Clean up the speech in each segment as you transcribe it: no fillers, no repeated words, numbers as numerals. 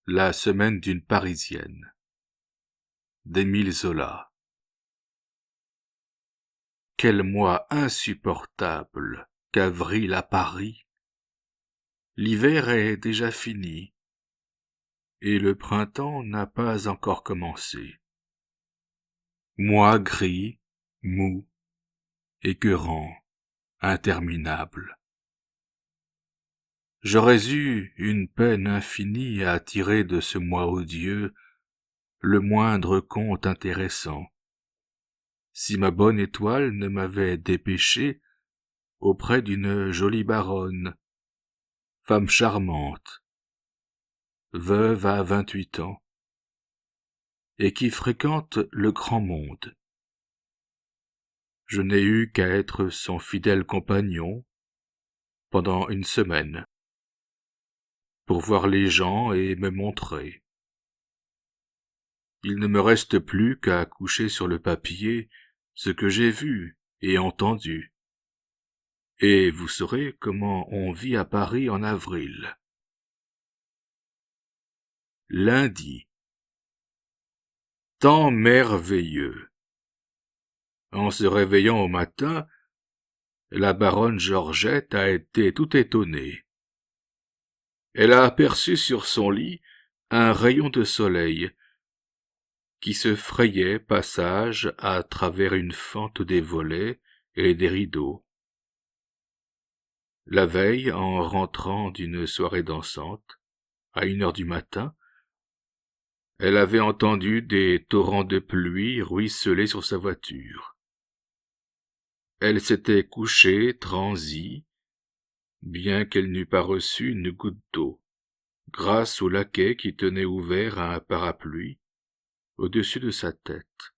La semaine d'une Parisienne d'Émile Zola. Quel mois insupportable qu'avril à Paris. L'hiver est déjà fini, et le printemps n'a pas encore commencé. Mois gris, mou, écœurant, interminable. J'aurais eu une peine infinie à tirer de ce mois odieux le moindre compte intéressant, si ma bonne étoile ne m'avait dépêché auprès d'une jolie baronne, femme charmante, veuve à 28 ans, et qui fréquente le grand monde. Je n'ai eu qu'à être son fidèle compagnon pendant une semaine, pour voir les gens et me montrer. Il ne me reste plus qu'à coucher sur le papier ce que j'ai vu et entendu, et vous saurez comment on vit à Paris en avril. Lundi. Temps merveilleux. En se réveillant au matin, la baronne Georgette a été tout étonnée. Elle a aperçu sur son lit un rayon de soleil qui se frayait passage à travers une fente des volets et des rideaux. La veille, en rentrant d'une soirée dansante, à 1 heure du matin, elle avait entendu des torrents de pluie ruisseler sur sa voiture. Elle s'était couchée, transie, bien qu'elle n'eût pas reçu une goutte d'eau, grâce au laquais qui tenait ouvert un parapluie au-dessus de sa tête,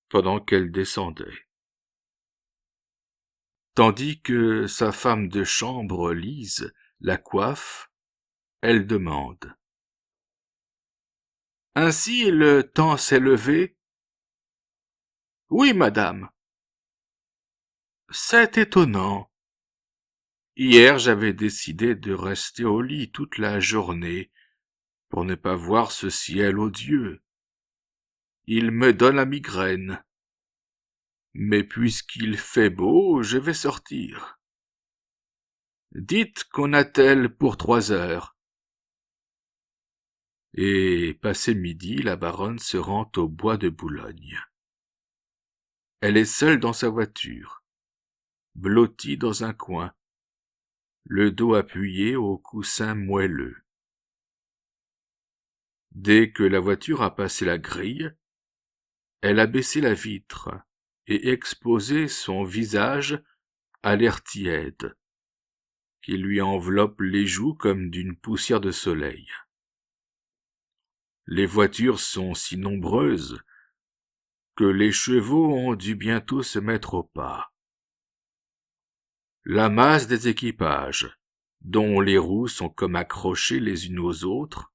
pendant qu'elle descendait. Tandis que sa femme de chambre, Lise, la coiffe, elle demande. « Ainsi le temps s'est levé ?»« Oui, madame. »« C'est étonnant. Hier j'avais décidé de rester au lit toute la journée pour ne pas voir ce ciel odieux. Il me donne la migraine. Mais puisqu'il fait beau, je vais sortir. Dites qu'on attelle pour 3 heures. » Et passé midi, la baronne se rend au bois de Boulogne. Elle est seule dans sa voiture, blottie dans un coin, le dos appuyé au coussin moelleux. Dès que la voiture a passé la grille, elle a baissé la vitre et exposé son visage à l'air tiède, qui lui enveloppe les joues comme d'une poussière de soleil. Les voitures sont si nombreuses que les chevaux ont dû bientôt se mettre au pas. La masse des équipages, dont les roues sont comme accrochées les unes aux autres,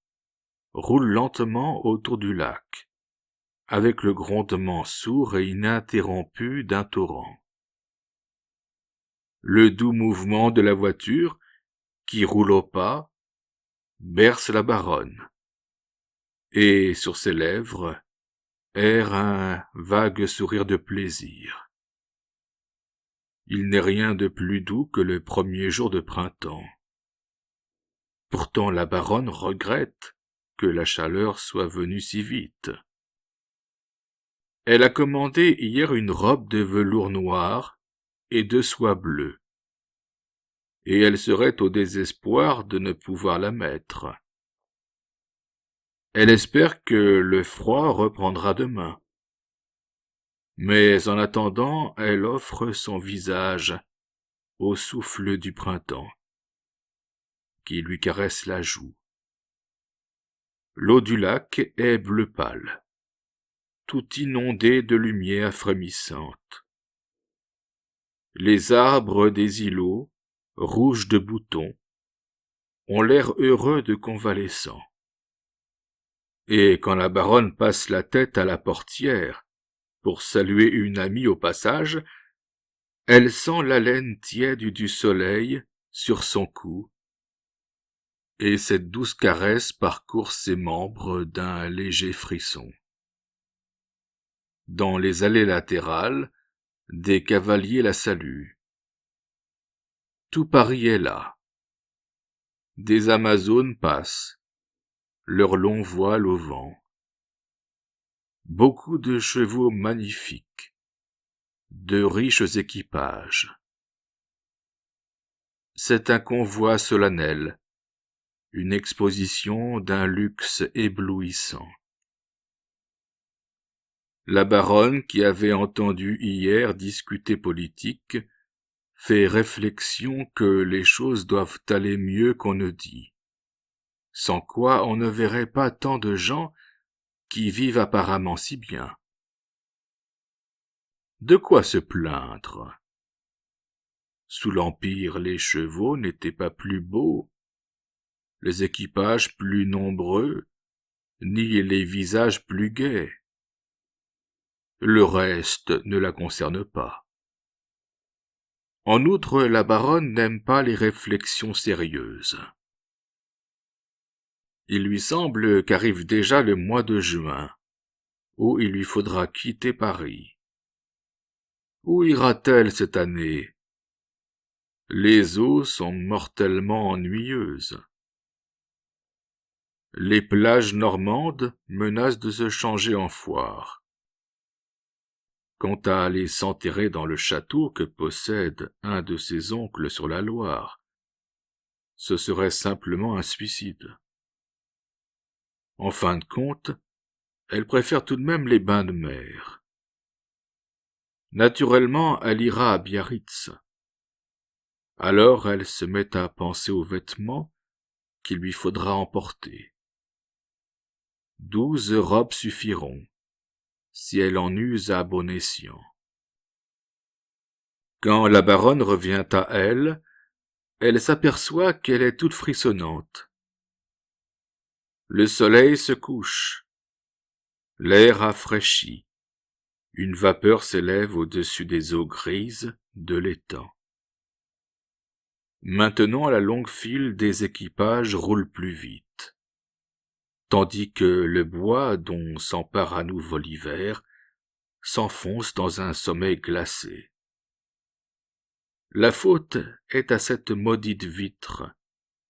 roule lentement autour du lac, avec le grondement sourd et ininterrompu d'un torrent. Le doux mouvement de la voiture, qui roule au pas, berce la baronne, et sur ses lèvres erre un vague sourire de plaisir. Il n'est rien de plus doux que le premier jour de printemps. Pourtant la baronne regrette que la chaleur soit venue si vite. Elle a commandé hier une robe de velours noir et de soie bleue, et elle serait au désespoir de ne pouvoir la mettre. Elle espère que le froid reprendra demain. Mais en attendant, elle offre son visage au souffle du printemps, qui lui caresse la joue. L'eau du lac est bleu pâle, tout inondée de lumière frémissante. Les arbres des îlots, rouges de boutons, ont l'air heureux de convalescents. Et quand la baronne passe la tête à la portière pour saluer une amie au passage, elle sent l'haleine tiède du soleil sur son cou et cette douce caresse parcourt ses membres d'un léger frisson. Dans les allées latérales, des cavaliers la saluent. Tout Paris est là. Des Amazones passent, leurs longs voiles au vent. Beaucoup de chevaux magnifiques, de riches équipages. C'est un convoi solennel, une exposition d'un luxe éblouissant. La baronne, qui avait entendu hier discuter politique, fait réflexion que les choses doivent aller mieux qu'on ne dit, sans quoi on ne verrait pas tant de gens qui vivent apparemment si bien. De quoi se plaindre? Sous l'Empire, les chevaux n'étaient pas plus beaux, les équipages plus nombreux, ni les visages plus gais. Le reste ne la concerne pas. En outre, la baronne n'aime pas les réflexions sérieuses. Il lui semble qu'arrive déjà le mois de juin, où il lui faudra quitter Paris. Où ira-t-elle cette année? Les eaux sont mortellement ennuyeuses. Les plages normandes menacent de se changer en foire. Quant à aller s'enterrer dans le château que possède un de ses oncles sur la Loire, ce serait simplement un suicide. En fin de compte, elle préfère tout de même les bains de mer. Naturellement, elle ira à Biarritz. Alors elle se met à penser aux vêtements qu'il lui faudra emporter. 12 robes suffiront, si elle en use à bon escient. Quand la baronne revient à elle, elle s'aperçoit qu'elle est toute frissonnante. Le soleil se couche, l'air rafraîchit, une vapeur s'élève au-dessus des eaux grises de l'étang. Maintenant la longue file des équipages roule plus vite, tandis que le bois dont s'empare à nouveau l'hiver s'enfonce dans un sommeil glacé. La faute est à cette maudite vitre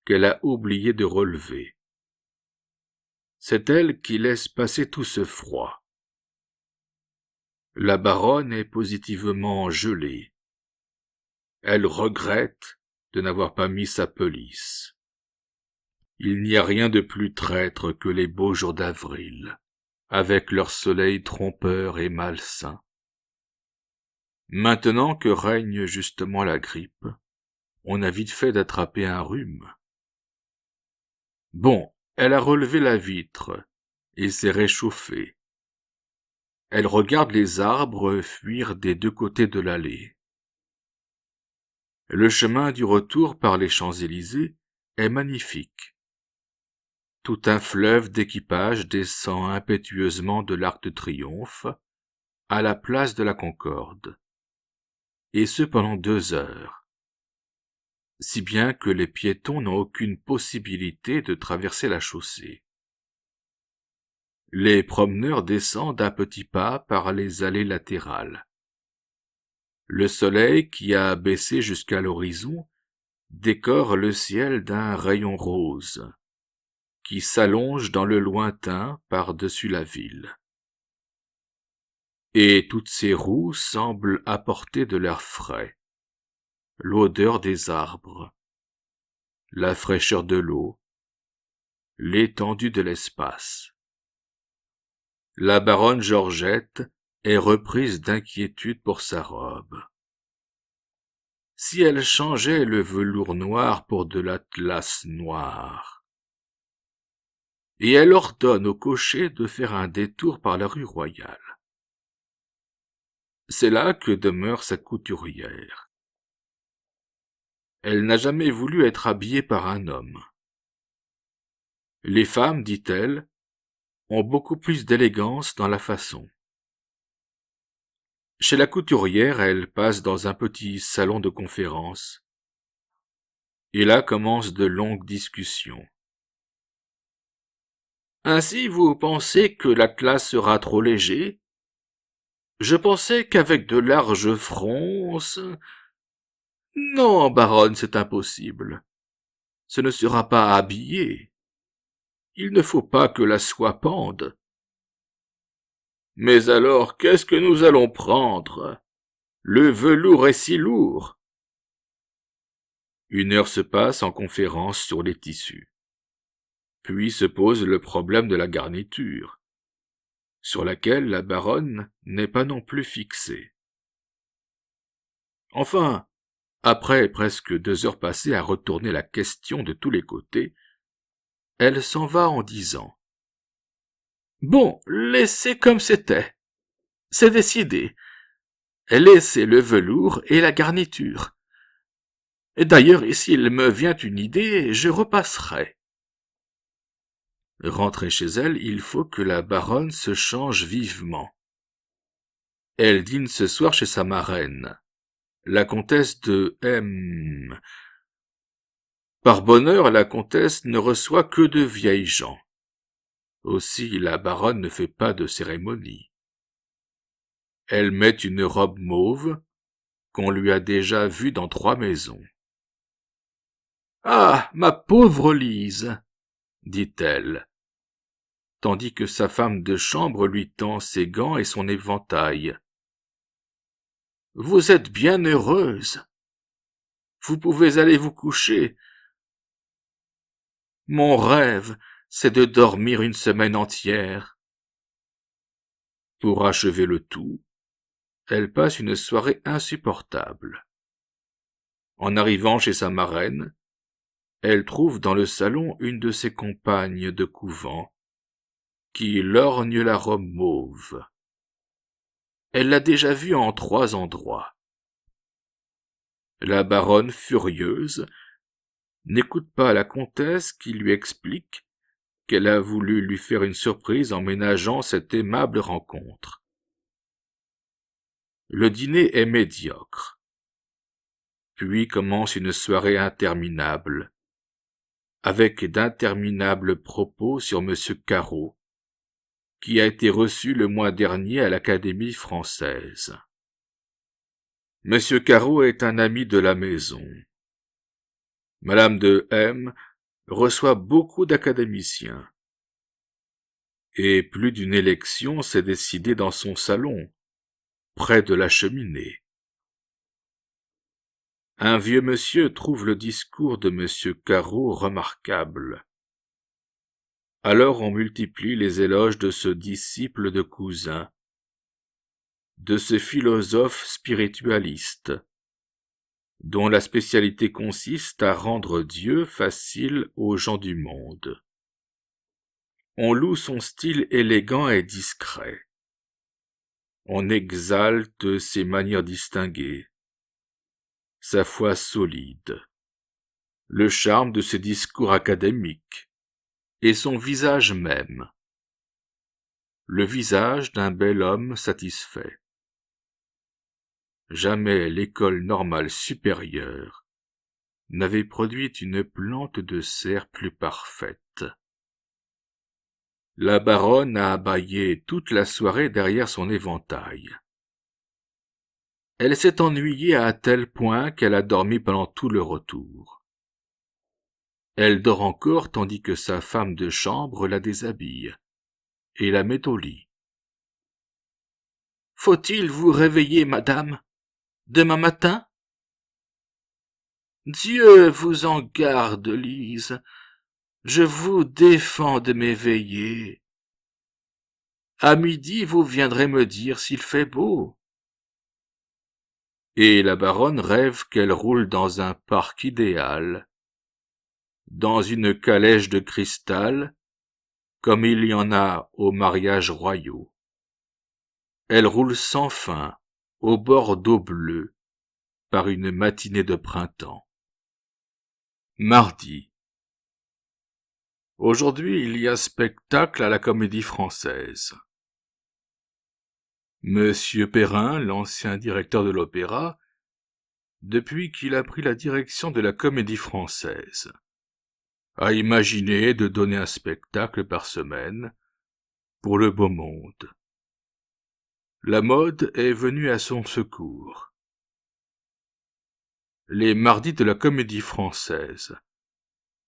qu'elle a oublié de relever. C'est elle qui laisse passer tout ce froid. La baronne est positivement gelée. Elle regrette de n'avoir pas mis sa pelisse. Il n'y a rien de plus traître que les beaux jours d'avril, avec leur soleil trompeur et malsain. Maintenant que règne justement la grippe, on a vite fait d'attraper un rhume. Bon, elle a relevé la vitre et s'est réchauffée. Elle regarde les arbres fuir des deux côtés de l'allée. Le chemin du retour par les Champs-Élysées est magnifique. Tout un fleuve d'équipages descend impétueusement de l'Arc de Triomphe à la place de la Concorde, et ce pendant 2 heures, si bien que les piétons n'ont aucune possibilité de traverser la chaussée. Les promeneurs descendent à petits pas par les allées latérales. Le soleil, qui a baissé jusqu'à l'horizon, décore le ciel d'un rayon rose, qui s'allonge dans le lointain par-dessus la ville. Et toutes ces roues semblent apporter de l'air frais, l'odeur des arbres, la fraîcheur de l'eau, l'étendue de l'espace. La baronne Georgette est reprise d'inquiétude pour sa robe. Si elle changeait le velours noir pour de l'atlas noir, et elle ordonne au cocher de faire un détour par la rue Royale. C'est là que demeure sa couturière. Elle n'a jamais voulu être habillée par un homme. Les femmes, dit-elle, ont beaucoup plus d'élégance dans la façon. Chez la couturière, elle passe dans un petit salon de conférence. Et là commencent de longues discussions. Ainsi, vous pensez que l'Atlas sera trop léger? Je pensais qu'avec de larges fronces... Non, baronne, c'est impossible. Ce ne sera pas habillé. Il ne faut pas que la soie pende. Mais alors, qu'est-ce que nous allons prendre? Le velours est si lourd. Une heure se passe en conférence sur les tissus. Puis se pose le problème de la garniture, sur laquelle la baronne n'est pas non plus fixée. Enfin, après presque 2 heures passées à retourner la question de tous les côtés, elle s'en va en disant: « Bon, laissez comme c'était. C'est décidé. Laissez le velours et la garniture. Et d'ailleurs, s'il me vient une idée, je repasserai. » Rentrée chez elle, il faut que la baronne se change vivement. Elle dîne ce soir chez sa marraine, la comtesse de M. Par bonheur, la comtesse ne reçoit que de vieilles gens. Aussi, la baronne ne fait pas de cérémonie. Elle met une robe mauve qu'on lui a déjà vue dans 3 maisons. « Ah, ma pauvre Lise !» dit-elle, tandis que sa femme de chambre lui tend ses gants et son éventail. « Vous êtes bien heureuse. Vous pouvez aller vous coucher. Mon rêve, c'est de dormir une semaine entière. » Pour achever le tout, elle passe une soirée insupportable. En arrivant chez sa marraine, elle trouve dans le salon une de ses compagnes de couvent, qui lorgne la robe mauve. Elle l'a déjà vue en 3 endroits. La baronne, furieuse, n'écoute pas la comtesse qui lui explique qu'elle a voulu lui faire une surprise en ménageant cette aimable rencontre. Le dîner est médiocre. Puis commence une soirée interminable, avec d'interminables propos sur M. Carreau, qui a été reçu le mois dernier à l'Académie française. M. Carreau est un ami de la maison. Madame de M. reçoit beaucoup d'académiciens. Et plus d'une élection s'est décidée dans son salon, près de la cheminée. Un vieux monsieur trouve le discours de M. Carreau remarquable. Alors on multiplie les éloges de ce disciple de Cousin, de ce philosophe spiritualiste, dont la spécialité consiste à rendre Dieu facile aux gens du monde. On loue son style élégant et discret. On exalte ses manières distinguées, sa foi solide, le charme de ses discours académiques, et son visage même, le visage d'un bel homme satisfait. Jamais l'école normale supérieure n'avait produit une plante de serre plus parfaite. La baronne a bâillé toute la soirée derrière son éventail. Elle s'est ennuyée à tel point qu'elle a dormi pendant tout le retour. Elle dort encore tandis que sa femme de chambre la déshabille et la met au lit. « Faut-il vous réveiller, madame, demain matin ?»« Dieu vous en garde, Lise. Je vous défends de m'éveiller. À midi, vous viendrez me dire s'il fait beau. » Et la baronne rêve qu'elle roule dans un parc idéal, dans une calèche de cristal, comme il y en a aux mariages royaux. Elle roule sans fin, au bord d'eau bleue, par une matinée de printemps. Mardi. Aujourd'hui, il y a spectacle à la Comédie Française. Monsieur Perrin, l'ancien directeur de l'opéra, depuis qu'il a pris la direction de la Comédie Française, a imaginé de donner un spectacle par semaine pour le beau monde. La mode est venue à son secours. Les mardis de la Comédie-Française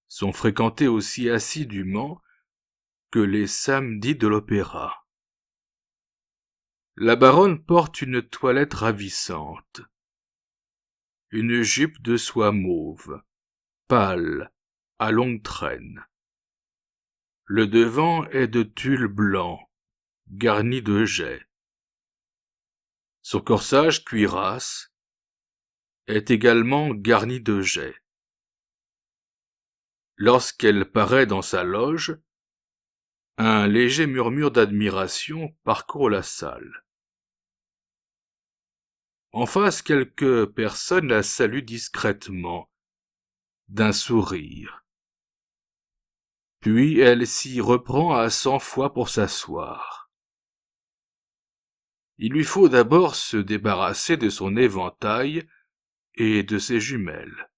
sont fréquentés aussi assidûment que les samedis de l'opéra. La baronne porte une toilette ravissante, une jupe de soie mauve, pâle, à longue traîne. Le devant est de tulle blanc, garni de jais. Son corsage cuirasse est également garni de jais. Lorsqu'elle paraît dans sa loge, un léger murmure d'admiration parcourt la salle. En face, quelques personnes la saluent discrètement, d'un sourire. Puis elle s'y reprend à 100 fois pour s'asseoir. Il lui faut d'abord se débarrasser de son éventail et de ses jumelles.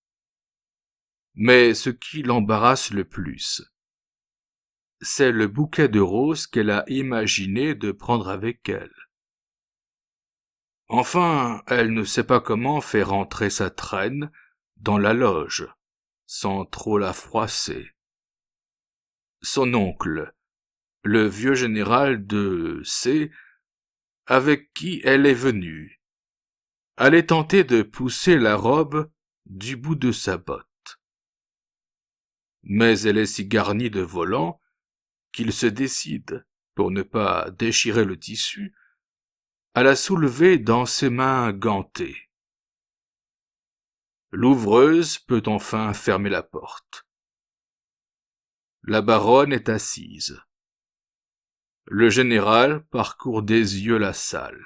Mais ce qui l'embarrasse le plus, c'est le bouquet de roses qu'elle a imaginé de prendre avec elle. Enfin, elle ne sait pas comment faire entrer sa traîne dans la loge, sans trop la froisser. Son oncle, le vieux général de C, avec qui elle est venue, allait tenter de pousser la robe du bout de sa botte. Mais elle est si garnie de volants qu'il se décide, pour ne pas déchirer le tissu, à la soulever dans ses mains gantées. L'ouvreuse peut enfin fermer la porte. La baronne est assise. Le général parcourt des yeux la salle.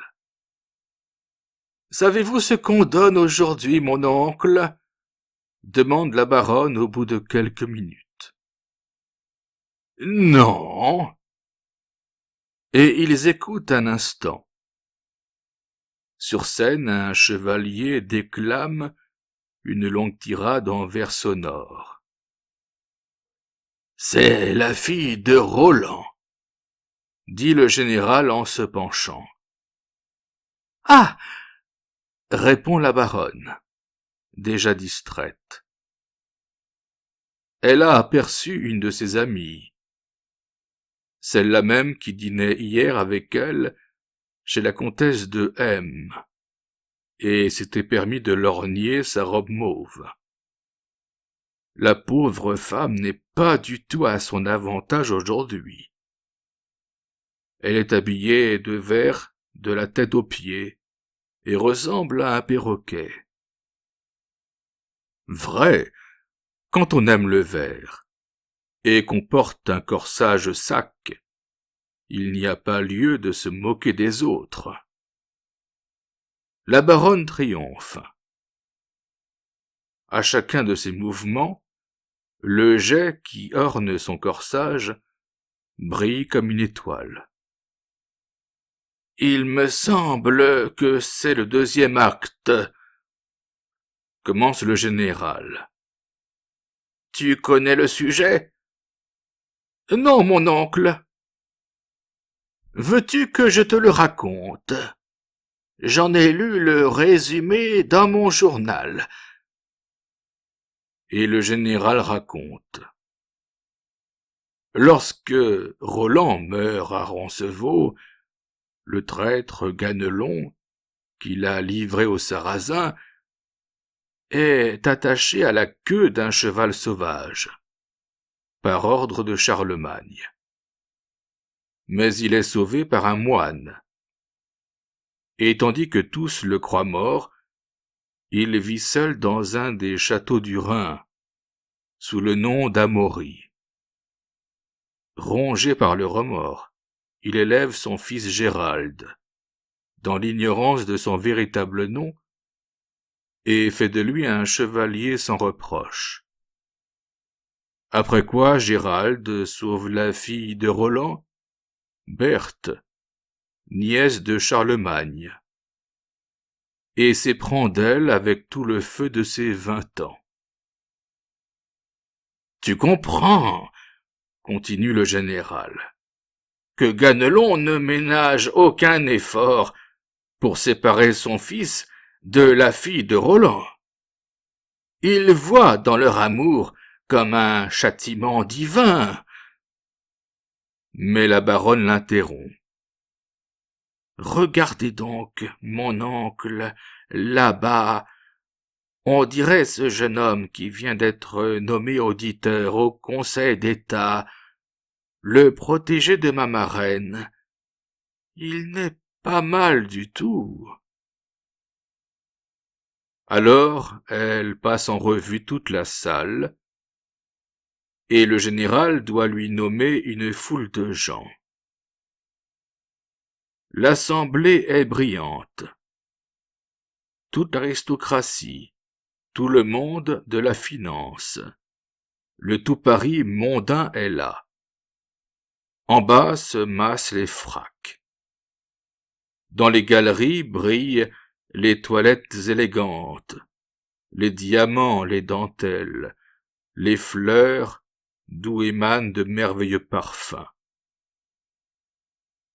« Savez-vous ce qu'on donne aujourd'hui, mon oncle ?» demande la baronne au bout de quelques minutes. « Non. » Et ils écoutent un instant. Sur scène, un chevalier déclame une longue tirade en vers sonores. « C'est la fille de Roland, » dit le général en se penchant. « Ah !» répond la baronne, déjà distraite. Elle a aperçu une de ses amies, celle-là même qui dînait hier avec elle chez la comtesse de M, et s'était permis de lorgner sa robe mauve. La pauvre femme n'est pas du tout à son avantage aujourd'hui. Elle est habillée de vert de la tête aux pieds et ressemble à un perroquet. Vrai, quand on aime le vert et qu'on porte un corsage sac, il n'y a pas lieu de se moquer des autres. La baronne triomphe. À chacun de ses mouvements, le jet qui orne son corsage brille comme une étoile. « Il me semble que c'est le deuxième acte, » commence le général. « Tu connais le sujet ? » ?»« Non, mon oncle. »« Veux-tu que je te le raconte ? J'en ai lu le résumé dans mon journal. » Et le général raconte. Lorsque Roland meurt à Roncevaux, le traître Ganelon, qui l'a livré aux Sarrasins, est attaché à la queue d'un cheval sauvage, par ordre de Charlemagne. Mais il est sauvé par un moine, et tandis que tous le croient mort, il vit seul dans un des châteaux du Rhin, sous le nom d'Amaury. Rongé par le remords, il élève son fils Gérald, dans l'ignorance de son véritable nom, et fait de lui un chevalier sans reproche. Après quoi Gérald sauve la fille de Roland, Berthe, nièce de Charlemagne, et s'éprend d'elle avec tout le feu de ses 20 ans. « Tu comprends, continue le général, que Ganelon ne ménage aucun effort pour séparer son fils de la fille de Roland. Il voit dans leur amour comme un châtiment divin. Mais la baronne l'interrompt. Regardez donc, mon oncle, là-bas. On dirait ce jeune homme qui vient d'être nommé auditeur au Conseil d'État, le protégé de ma marraine. Il n'est pas mal du tout. Alors, elle passe en revue toute la salle, et le général doit lui nommer une foule de gens. L'assemblée est brillante. Toute l'aristocratie, tout le monde de la finance, le tout Paris mondain est là. En bas se massent les fracs. Dans les galeries brillent les toilettes élégantes, les diamants, les dentelles, les fleurs d'où émanent de merveilleux parfums.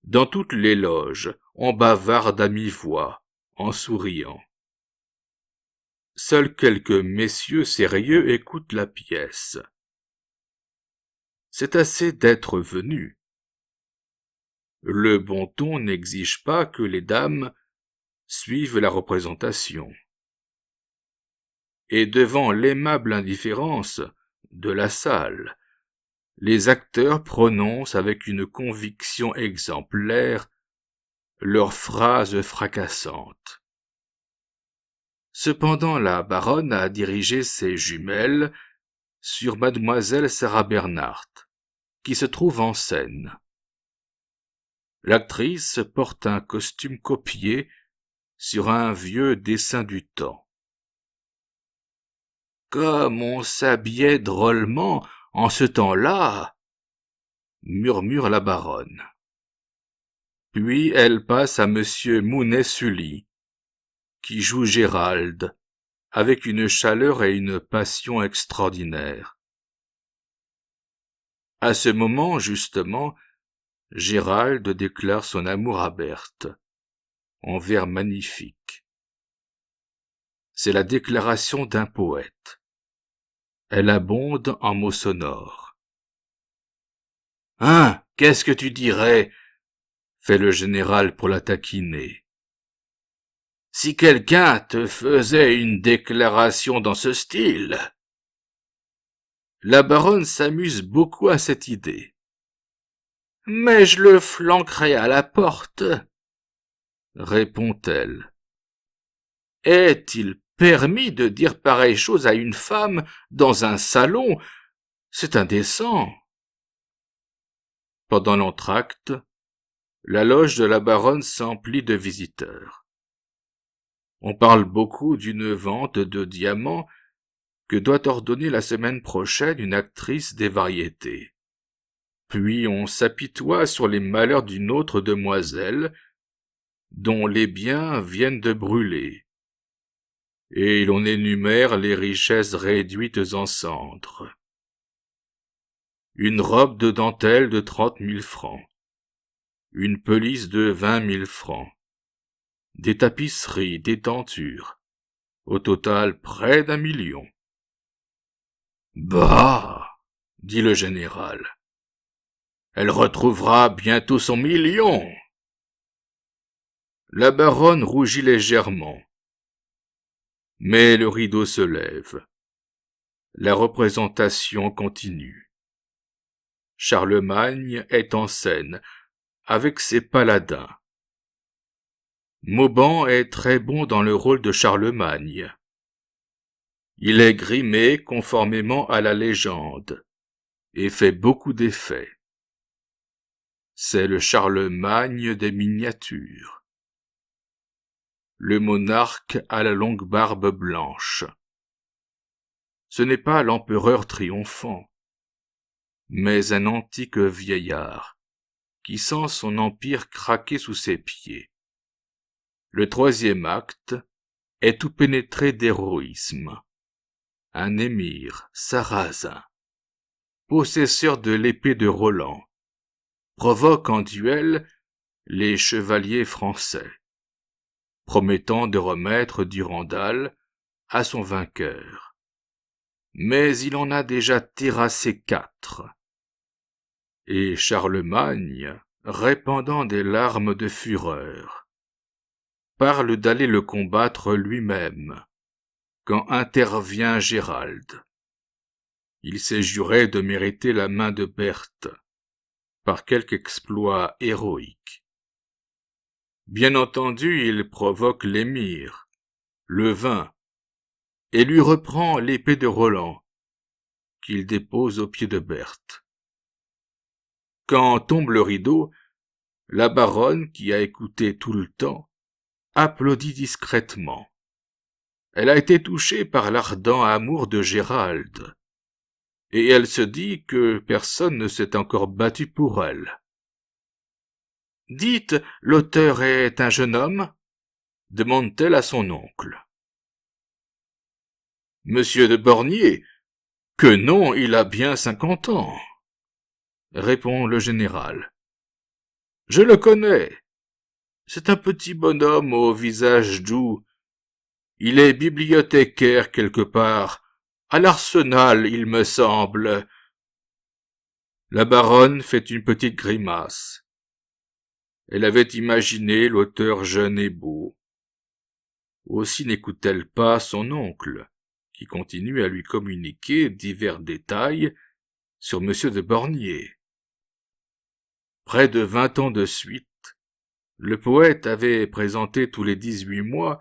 Dans toutes les loges, on bavarde à mi-voix, en souriant. Seuls quelques messieurs sérieux écoutent la pièce. C'est assez d'être venu. Le bon ton n'exige pas que les dames suivent la représentation. Et devant l'aimable indifférence de la salle, les acteurs prononcent avec une conviction exemplaire leurs phrases fracassantes. Cependant la baronne a dirigé ses jumelles sur mademoiselle Sarah Bernhardt, qui se trouve en scène. L'actrice porte un costume copié sur un vieux dessin du temps. Comme on s'habillait drôlement en ce temps-là, murmure la baronne. Puis elle passe à monsieur Mounet-Sully, qui joue Gérald, avec une chaleur et une passion extraordinaires. À ce moment, justement, Gérald déclare son amour à Berthe, en vers magnifiques. C'est la déclaration d'un poète. Elle abonde en mots sonores. « Hein, qu'est-ce que tu dirais ?» fait le général pour la taquiner. « Si quelqu'un te faisait une déclaration dans ce style ?» La baronne s'amuse beaucoup à cette idée. « Mais je le flanquerai à la porte, » répond-elle. « Est-il permis de dire pareille chose à une femme dans un salon? C'est indécent. » Pendant l'entr'acte, la loge de la baronne s'emplit de visiteurs. On parle beaucoup d'une vente de diamants que doit ordonner la semaine prochaine une actrice des variétés. Puis on s'apitoie sur les malheurs d'une autre demoiselle dont les biens viennent de brûler, et l'on énumère les richesses réduites en cendres. Une robe de dentelle de 30 000 francs, une pelisse de 20 000 francs, des tapisseries, des tentures, au total près d'1 million. « Bah !» dit le général. « Elle retrouvera bientôt son million. » La baronne rougit légèrement. Mais le rideau se lève. La représentation continue. Charlemagne est en scène, avec ses paladins. Mauban est très bon dans le rôle de Charlemagne. Il est grimé conformément à la légende, et fait beaucoup d'effets. C'est le Charlemagne des miniatures. Le monarque a la longue barbe blanche. Ce n'est pas l'empereur triomphant, mais un antique vieillard, qui sent son empire craquer sous ses pieds. Le troisième acte est tout pénétré d'héroïsme. Un émir sarrasin, possesseur de l'épée de Roland, provoque en duel les chevaliers français, promettant de remettre Durandal à son vainqueur. Mais il en a déjà terrassé 4. Et Charlemagne, répandant des larmes de fureur, parle d'aller le combattre lui-même, quand intervient Gérald. Il s'est juré de mériter la main de Berthe, par quelque exploit héroïque. Bien entendu, il provoque l'émir, le vainc, et lui reprend l'épée de Roland, qu'il dépose aux pieds de Berthe. Quand tombe le rideau, la baronne, qui a écouté tout le temps, applaudit discrètement. Elle a été touchée par l'ardent amour de Gérald, et elle se dit que personne ne s'est encore battu pour elle. « Dites, l'auteur est un jeune homme ?» demande-t-elle à son oncle. « Monsieur de Bornier, que non, il a bien 50 ans, » répond le général. « Je le connais. C'est un petit bonhomme au visage doux. Il est bibliothécaire quelque part, à l'Arsenal, il me semble. » La baronne fait une petite grimace. Elle avait imaginé l'auteur jeune et beau. Aussi n'écoute-t-elle pas son oncle, qui continue à lui communiquer divers détails sur M. de Bornier. Près de 20 ans de suite, le poète avait présenté tous les 18 mois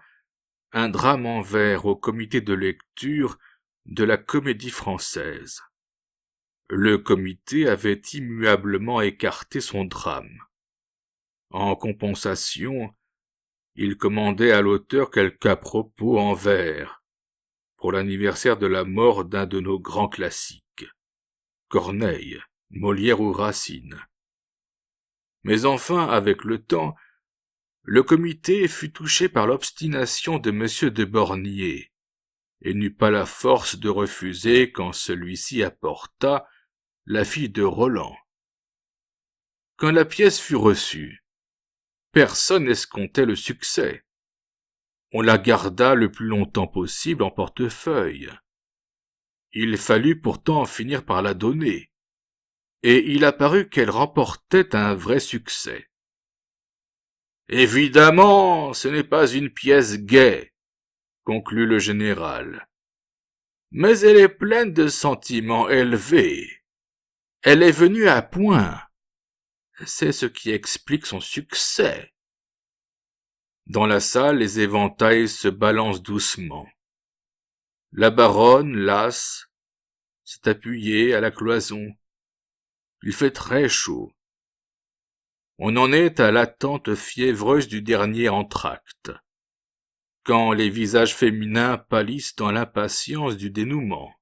un drame en vers au comité de lecture de la Comédie Française. Le comité avait immuablement écarté son drame. En compensation, il commandait à l'auteur quelques à-propos en vers, pour l'anniversaire de la mort d'un de nos grands classiques, Corneille, Molière ou Racine. Mais enfin, avec le temps, le comité fut touché par l'obstination de M. de Bornier, et n'eut pas la force de refuser quand celui-ci apporta la fille de Roland. Quand la pièce fut reçue, personne n'escomptait le succès. On la garda le plus longtemps possible en portefeuille. Il fallut pourtant finir par la donner, et il apparut qu'elle remportait un vrai succès. Évidemment, ce n'est pas une pièce gaie, conclut le général, mais elle est pleine de sentiments élevés. Elle est venue à point. C'est ce qui explique son succès. Dans la salle, les éventails se balancent doucement. La baronne, lasse, s'est appuyée à la cloison. Il fait très chaud. On en est à l'attente fiévreuse du dernier entr'acte, quand les visages féminins pâlissent dans l'impatience du dénouement.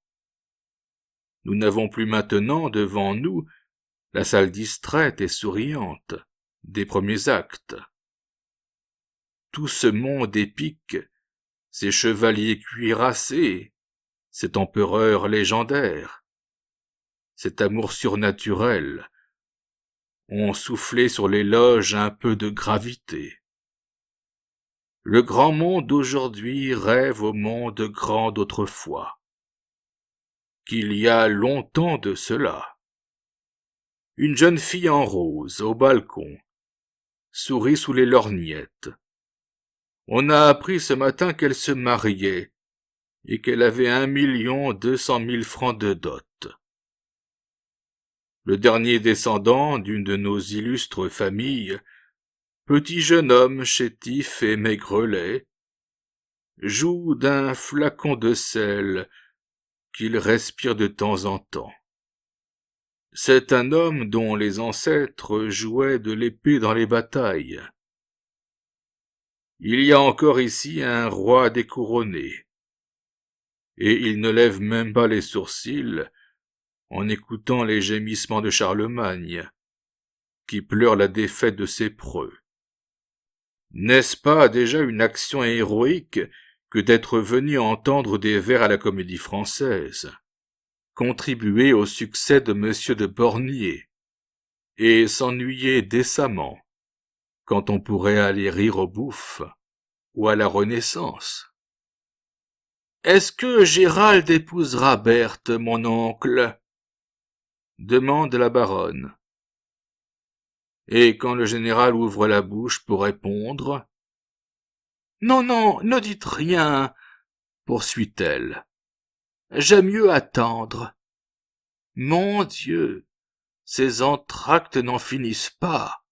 Nous n'avons plus maintenant devant nous la salle distraite et souriante des premiers actes. Tout ce monde épique, ces chevaliers cuirassés, cet empereur légendaire, cet amour surnaturel, ont soufflé sur les loges un peu de gravité. Le grand monde d'aujourd'hui rêve au monde grand d'autrefois, qu'il y a longtemps de cela. Une jeune fille en rose, au balcon, sourit sous les lorgnettes. On a appris ce matin qu'elle se mariait et qu'elle avait 1 200 000 francs de dot. Le dernier descendant d'une de nos illustres familles, petit jeune homme chétif et maigrelet, joue d'un flacon de sel qu'il respire de temps en temps. C'est un homme dont les ancêtres jouaient de l'épée dans les batailles. Il y a encore ici un roi découronné, et il ne lève même pas les sourcils en écoutant les gémissements de Charlemagne, qui pleure la défaite de ses preux. N'est-ce pas déjà une action héroïque que d'être venu entendre des vers à la Comédie Française? contribuer au succès de M. de Bornier, et s'ennuyer décemment, quand on pourrait aller rire au Bouffe ou à la Renaissance. Est-ce que Gérald épousera Berthe, mon oncle? Demande la baronne. Et quand le général ouvre la bouche pour répondre, non, non, ne dites rien, poursuit-elle. J'aime mieux attendre. Mon Dieu, ces entr'actes n'en finissent pas.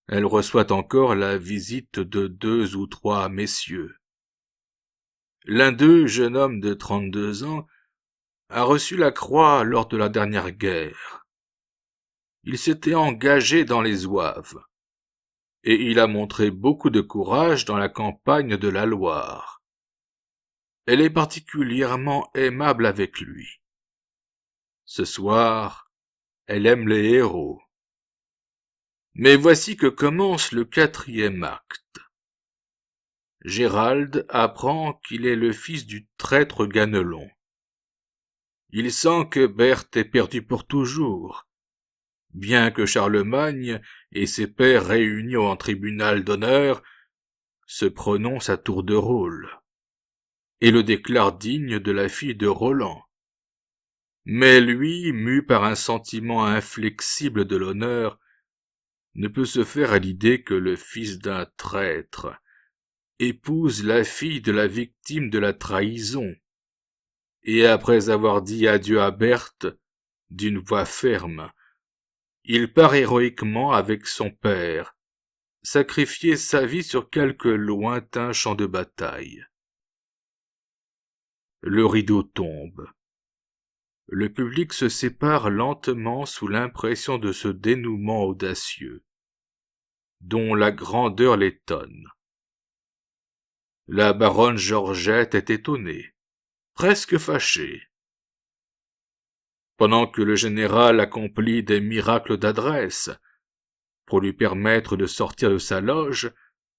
Elle reçoit encore la visite de 2 ou 3 messieurs. L'un d'eux, jeune homme de 32 ans, a reçu la croix lors de la dernière guerre. Il s'était engagé dans les Zouaves, et il a montré beaucoup de courage dans la campagne de la Loire. Elle est particulièrement aimable avec lui. Ce soir, elle aime les héros. Mais voici que commence le 4e acte. Gérald apprend qu'il est le fils du traître Ganelon. Il sent que Berthe est perdue pour toujours, bien que Charlemagne et ses pairs réunis en tribunal d'honneur se prononcent à tour de rôle, et le déclarent digne de la fille de Roland. Mais lui, mu par un sentiment inflexible de l'honneur, ne peut se faire à l'idée que le fils d'un traître épouse la fille de la victime de la trahison, et après avoir dit adieu à Berthe d'une voix ferme, il part héroïquement avec son père, sacrifier sa vie sur quelque lointain champ de bataille. Le rideau tombe. Le public se sépare lentement sous l'impression de ce dénouement audacieux, dont la grandeur l'étonne. La baronne Georgette est étonnée, presque fâchée. Pendant que le général accomplit des miracles d'adresse pour lui permettre de sortir de sa loge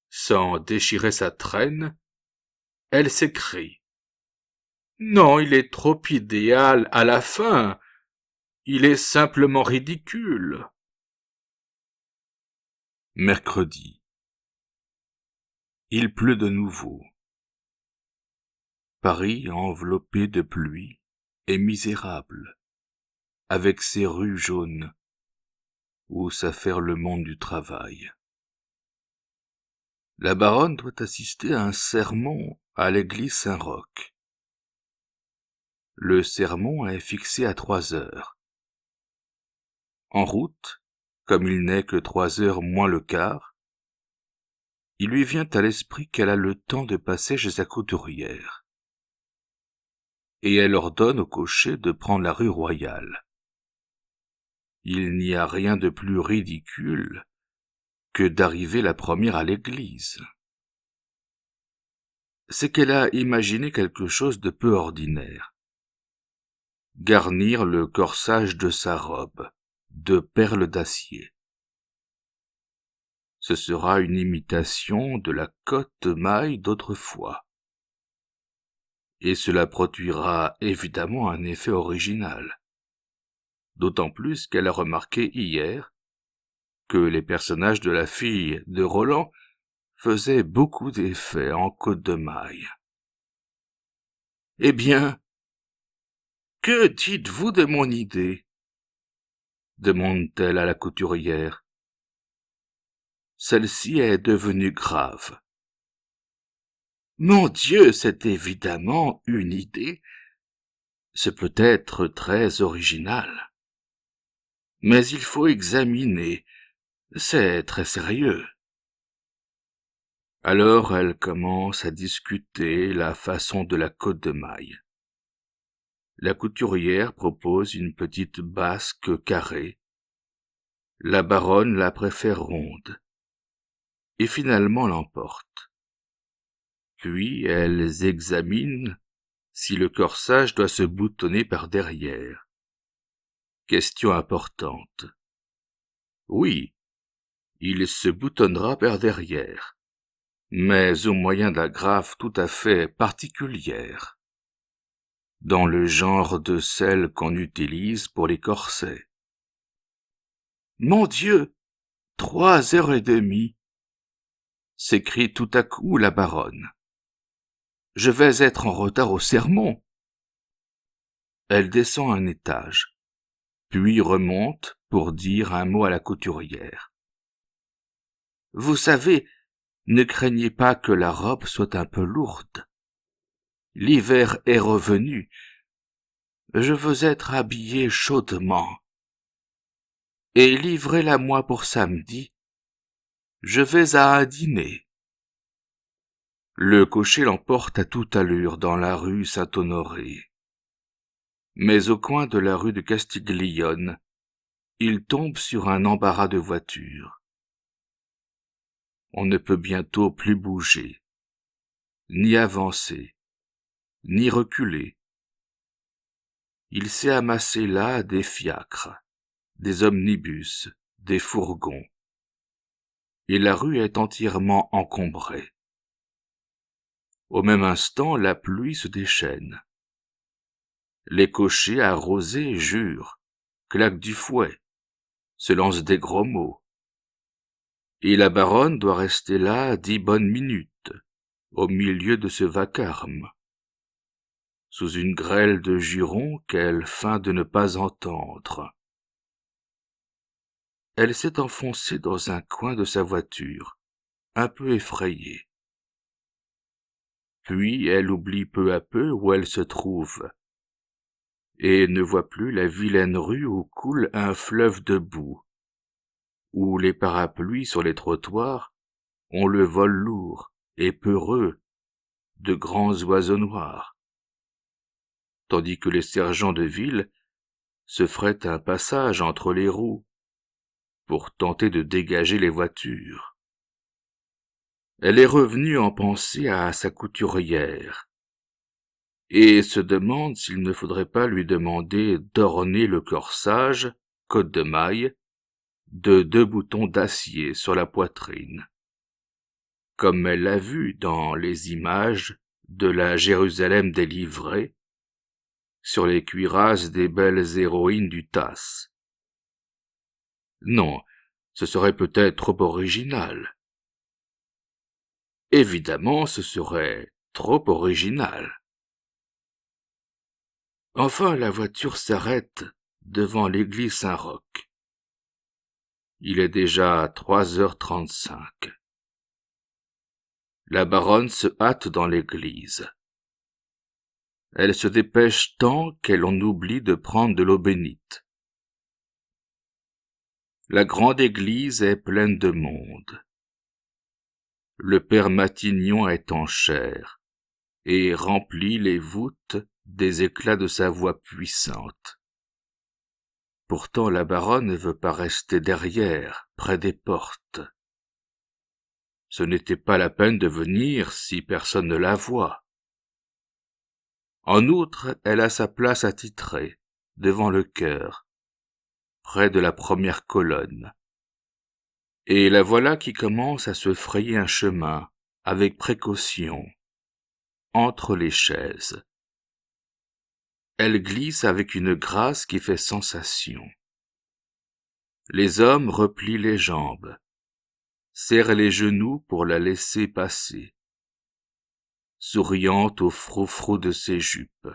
sans déchirer sa traîne, elle s'écrie. Non, il est trop idéal à la fin. Il est simplement ridicule. Mercredi. Il pleut de nouveau. Paris, enveloppé de pluie, est misérable, avec ses rues jaunes, où s'affaire le monde du travail. La baronne doit assister à un sermon à l'église Saint-Roch. Le sermon est fixé à 3 heures. En route, comme il n'est que 3 heures moins le quart, il lui vient à l'esprit qu'elle a le temps de passer chez sa couturière. Et elle ordonne au cocher de prendre la rue Royale. Il n'y a rien de plus ridicule que d'arriver la première à l'église. C'est qu'elle a imaginé quelque chose de peu ordinaire. Garnir le corsage de sa robe de perles d'acier. Ce sera une imitation de la cotte maille d'autrefois. Et cela produira évidemment un effet original. D'autant plus qu'elle a remarqué hier que les personnages de la fille de Roland faisaient beaucoup d'effets en cotte de maille. Eh bien, que dites-vous de mon idée? Demande-t-elle à la couturière. Celle-ci est devenue grave. Mon Dieu, c'est évidemment une idée. Ce peut être très original. Mais il faut examiner. C'est très sérieux. Alors elle commence à discuter la façon de la cotte de maille. La couturière propose une petite basque carrée. La baronne la préfère ronde. Et finalement l'emporte. Puis elles examinent si le corsage doit se boutonner par derrière. Question importante. Oui, il se boutonnera par derrière, mais au moyen d'agrafes tout à fait particulières. dans le genre de celles qu'on utilise pour les corsets. « Mon Dieu, 3h30 !» s'écrie tout à coup la baronne. « Je vais être en retard au sermon. » Elle descend un étage, puis remonte pour dire un mot à la couturière. « Vous savez, ne craignez pas que la robe soit un peu lourde. L'hiver est revenu. Je veux être habillée chaudement. Et livrez-la-moi pour samedi. Je vais à un dîner. » Le cocher l'emporte à toute allure dans la rue Saint-Honoré. Mais au coin de la rue de Castiglione, il tombe sur un embarras de voitures. On ne peut bientôt plus bouger, ni avancer, ni reculer. Il s'est amassé là des fiacres, des omnibus, des fourgons, et la rue est entièrement encombrée. Au même instant, la pluie se déchaîne. Les cochers arrosés jurent, claquent du fouet, se lancent des gros mots. Et la baronne doit rester là 10 bonnes minutes, au milieu de ce vacarme, sous une grêle de jurons qu'elle feint de ne pas entendre. Elle s'est enfoncée dans un coin de sa voiture, un peu effrayée. Puis elle oublie peu à peu où elle se trouve, et ne voit plus la vilaine rue où coule un fleuve de boue, où les parapluies sur les trottoirs ont le vol lourd et peureux de grands oiseaux noirs, tandis que les sergents de ville se feraient un passage entre les roues pour tenter de dégager les voitures. Elle est revenue en pensée à sa couturière, et se demande s'il ne faudrait pas lui demander d'orner le corsage, côte de maille, de 2 boutons d'acier sur la poitrine, comme elle l'a vu dans les images de la Jérusalem délivrée, sur les cuirasses des belles héroïnes du Tasse. Non, ce serait peut-être trop original. Évidemment, ce serait trop original. Enfin, la voiture s'arrête devant l'église Saint-Roch. Il est déjà 3h35. La baronne se hâte dans l'église. Elle se dépêche tant qu'elle en oublie de prendre de l'eau bénite. La grande église est pleine de monde. Le père Matignon est en chair et remplit les voûtes des éclats de sa voix puissante. Pourtant la baronne ne veut pas rester derrière, près des portes. Ce n'était pas la peine de venir si personne ne la voit. En outre, elle a sa place attitrée, devant le chœur, près de la première colonne. Et la voilà qui commence à se frayer un chemin, avec précaution, entre les chaises. Elle glisse avec une grâce qui fait sensation. Les hommes replient les jambes, serrent les genoux pour la laisser passer, souriant au froufrou de ses jupes,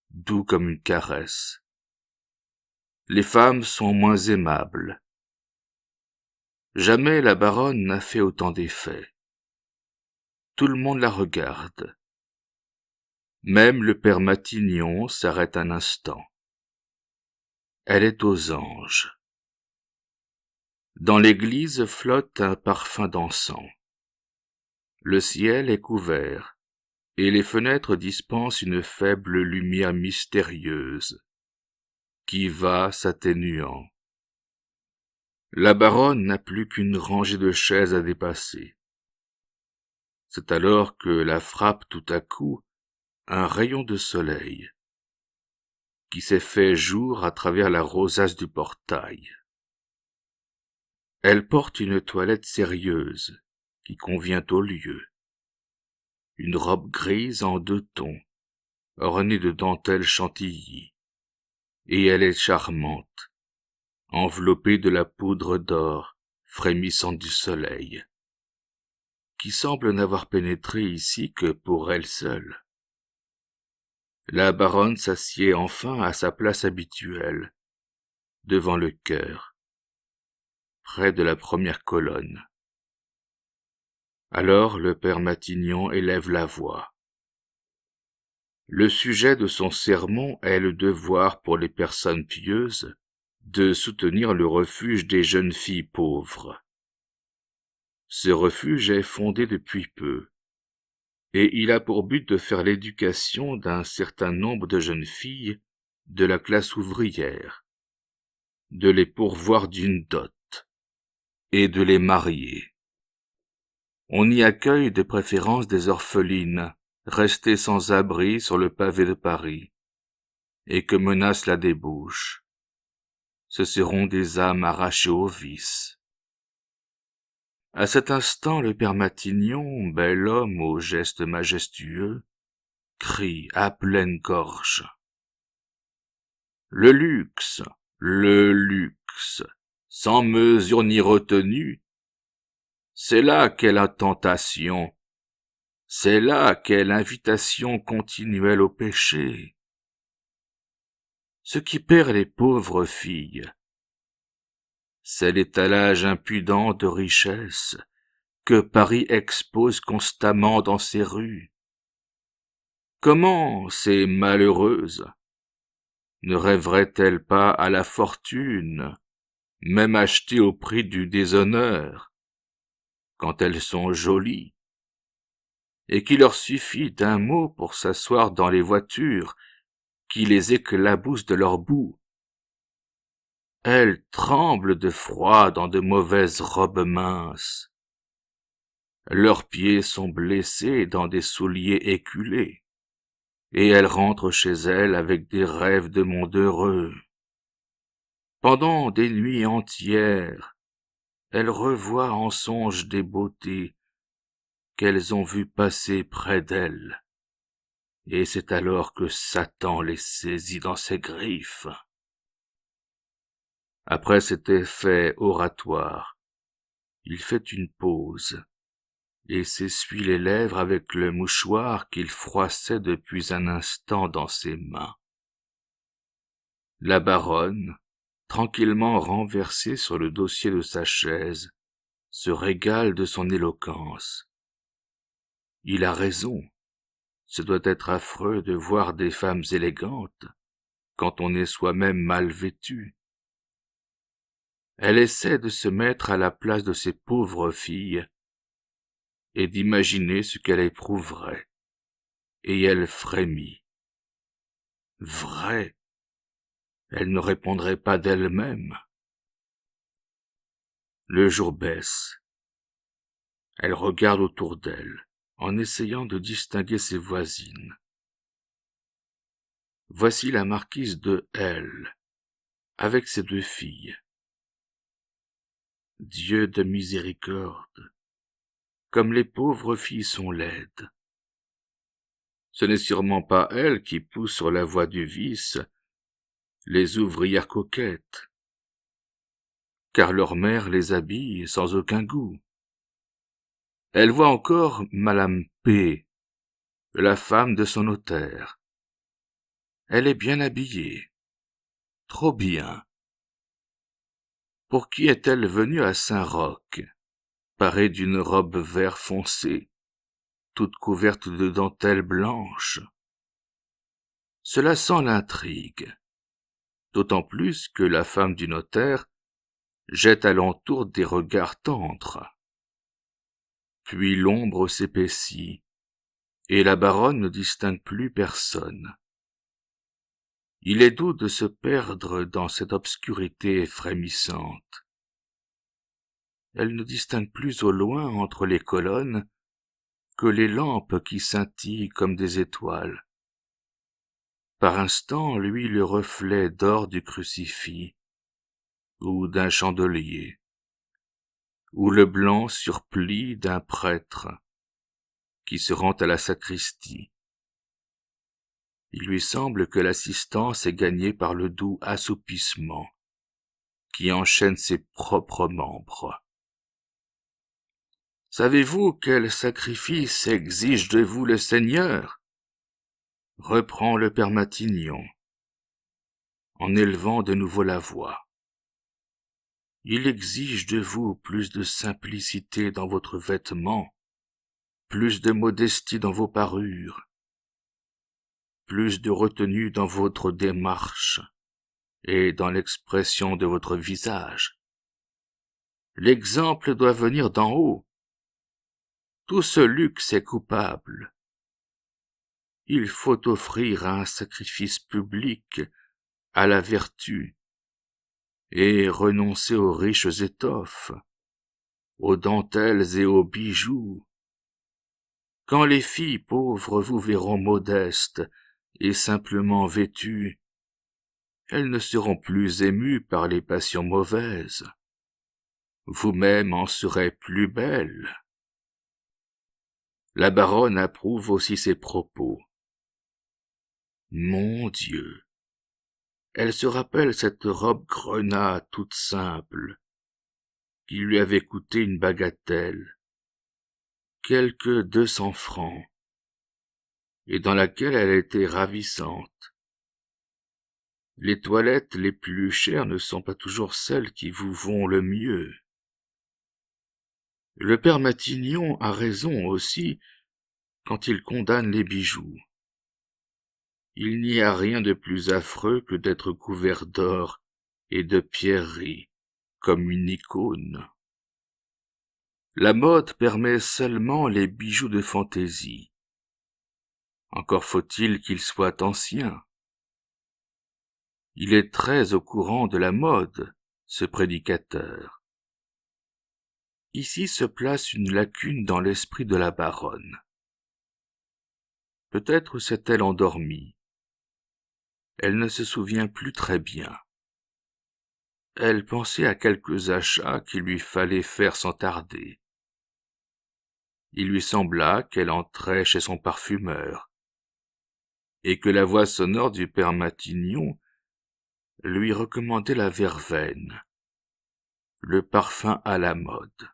doux comme une caresse. Les femmes sont moins aimables. Jamais la baronne n'a fait autant d'effet. Tout le monde la regarde. Même le père Matignon s'arrête un instant. Elle est aux anges. Dans l'église flotte un parfum d'encens. Le ciel est couvert, et les fenêtres dispensent une faible lumière mystérieuse, qui va s'atténuant. La baronne n'a plus qu'une rangée de chaises à dépasser. C'est alors que la frappe tout à coup un rayon de soleil, qui s'est fait jour à travers la rosace du portail. Elle porte une toilette sérieuse, qui convient au lieu. Une robe grise en 2 tons, ornée de dentelles chantilly, et elle est charmante, enveloppée de la poudre d'or frémissante du soleil, qui semble n'avoir pénétré ici que pour elle seule. La baronne s'assied enfin à sa place habituelle, devant le chœur, près de la première colonne. Alors le père Matignon élève la voix. Le sujet de son sermon est le devoir pour les personnes pieuses de soutenir le refuge des jeunes filles pauvres. Ce refuge est fondé depuis peu, et il a pour but de faire l'éducation d'un certain nombre de jeunes filles de la classe ouvrière, de les pourvoir d'une dot, et de les marier. On y accueille de préférence des orphelines, restées sans abri sur le pavé de Paris, et que menace la débauche. Ce seront des âmes arrachées au vice. À cet instant, le père Matignon, bel homme aux gestes majestueux, crie à pleine gorge. Le luxe, sans mesure ni retenue, c'est là qu'est la tentation, c'est là qu'est l'invitation continuelle au péché. Ce qui perd les pauvres filles, c'est l'étalage impudent de richesses que Paris expose constamment dans ses rues. Comment ces malheureuses ne rêveraient-elles pas à la fortune, même achetée au prix du déshonneur, quand elles sont jolies, et qu'il leur suffit d'un mot pour s'asseoir dans les voitures qui les éclaboussent de leur boue. Elles tremblent de froid dans de mauvaises robes minces. Leurs pieds sont blessés dans des souliers éculés, et elles rentrent chez elles avec des rêves de monde heureux. Pendant des nuits entières, elles revoient en songe des beautés qu'elles ont vues passer près d'elles, et c'est alors que Satan les saisit dans ses griffes. Après cet effet oratoire, il fait une pause, et s'essuie les lèvres avec le mouchoir qu'il froissait depuis un instant dans ses mains. La baronne, tranquillement renversée sur le dossier de sa chaise, se régale de son éloquence. Il a raison, ce doit être affreux de voir des femmes élégantes quand on est soi-même mal vêtu. Elle essaie de se mettre à la place de ces pauvres filles et d'imaginer ce qu'elle éprouverait, et elle frémit. Vrai, elle ne répondrait pas d'elle-même. Le jour baisse. Elle regarde autour d'elle, en essayant de distinguer ses voisines. Voici la marquise de L, avec ses deux filles. Dieu de miséricorde, comme les pauvres filles sont laides. Ce n'est sûrement pas elles qui poussent sur la voie du vice les ouvrières coquettes, car leur mère les habille sans aucun goût. Elle voit encore Madame P, la femme de son notaire. Elle est bien habillée, trop bien. Pour qui est-elle venue à Saint-Roch, parée d'une robe vert foncé, toute couverte de dentelles blanches? Cela sent l'intrigue, d'autant plus que la femme du notaire jette alentour des regards tendres. Puis l'ombre s'épaissit, et la baronne ne distingue plus personne. Il est doux de se perdre dans cette obscurité frémissante. Elle ne distingue plus au loin entre les colonnes que les lampes qui scintillent comme des étoiles. Par instants luit le reflet d'or du crucifix, ou d'un chandelier, ou le blanc surplis d'un prêtre qui se rend à la sacristie. Il lui semble que l'assistance est gagnée par le doux assoupissement qui enchaîne ses propres membres. Savez-vous quel sacrifice exige de vous le Seigneur? Reprend le père Matignon, en élevant de nouveau la voix. Il exige de vous plus de simplicité dans votre vêtement, plus de modestie dans vos parures, plus de retenue dans votre démarche et dans l'expression de votre visage. L'exemple doit venir d'en haut. Tout ce luxe est coupable. Il faut offrir un sacrifice public à la vertu et renoncer aux riches étoffes, aux dentelles et aux bijoux. Quand les filles pauvres vous verront modestes et simplement vêtues, elles ne seront plus émues par les passions mauvaises. Vous-même en serez plus belle. La baronne approuve aussi ces propos. Mon Dieu! Elle se rappelle cette robe grenat toute simple, qui lui avait coûté une bagatelle, quelque 200 francs, et dans laquelle elle était ravissante. Les toilettes les plus chères ne sont pas toujours celles qui vous vont le mieux. Le père Matignon a raison aussi quand il condamne les bijoux. Il n'y a rien de plus affreux que d'être couvert d'or et de pierreries, comme une icône. La mode permet seulement les bijoux de fantaisie. Encore faut-il qu'ils soient anciens. Il est très au courant de la mode, ce prédicateur. Ici se place une lacune dans l'esprit de la baronne. Peut-être s'est-elle endormie. Elle ne se souvient plus très bien. Elle pensait à quelques achats qu'il lui fallait faire sans tarder. Il lui sembla qu'elle entrait chez son parfumeur, et que la voix sonore du père Matignon lui recommandait la verveine, le parfum à la mode.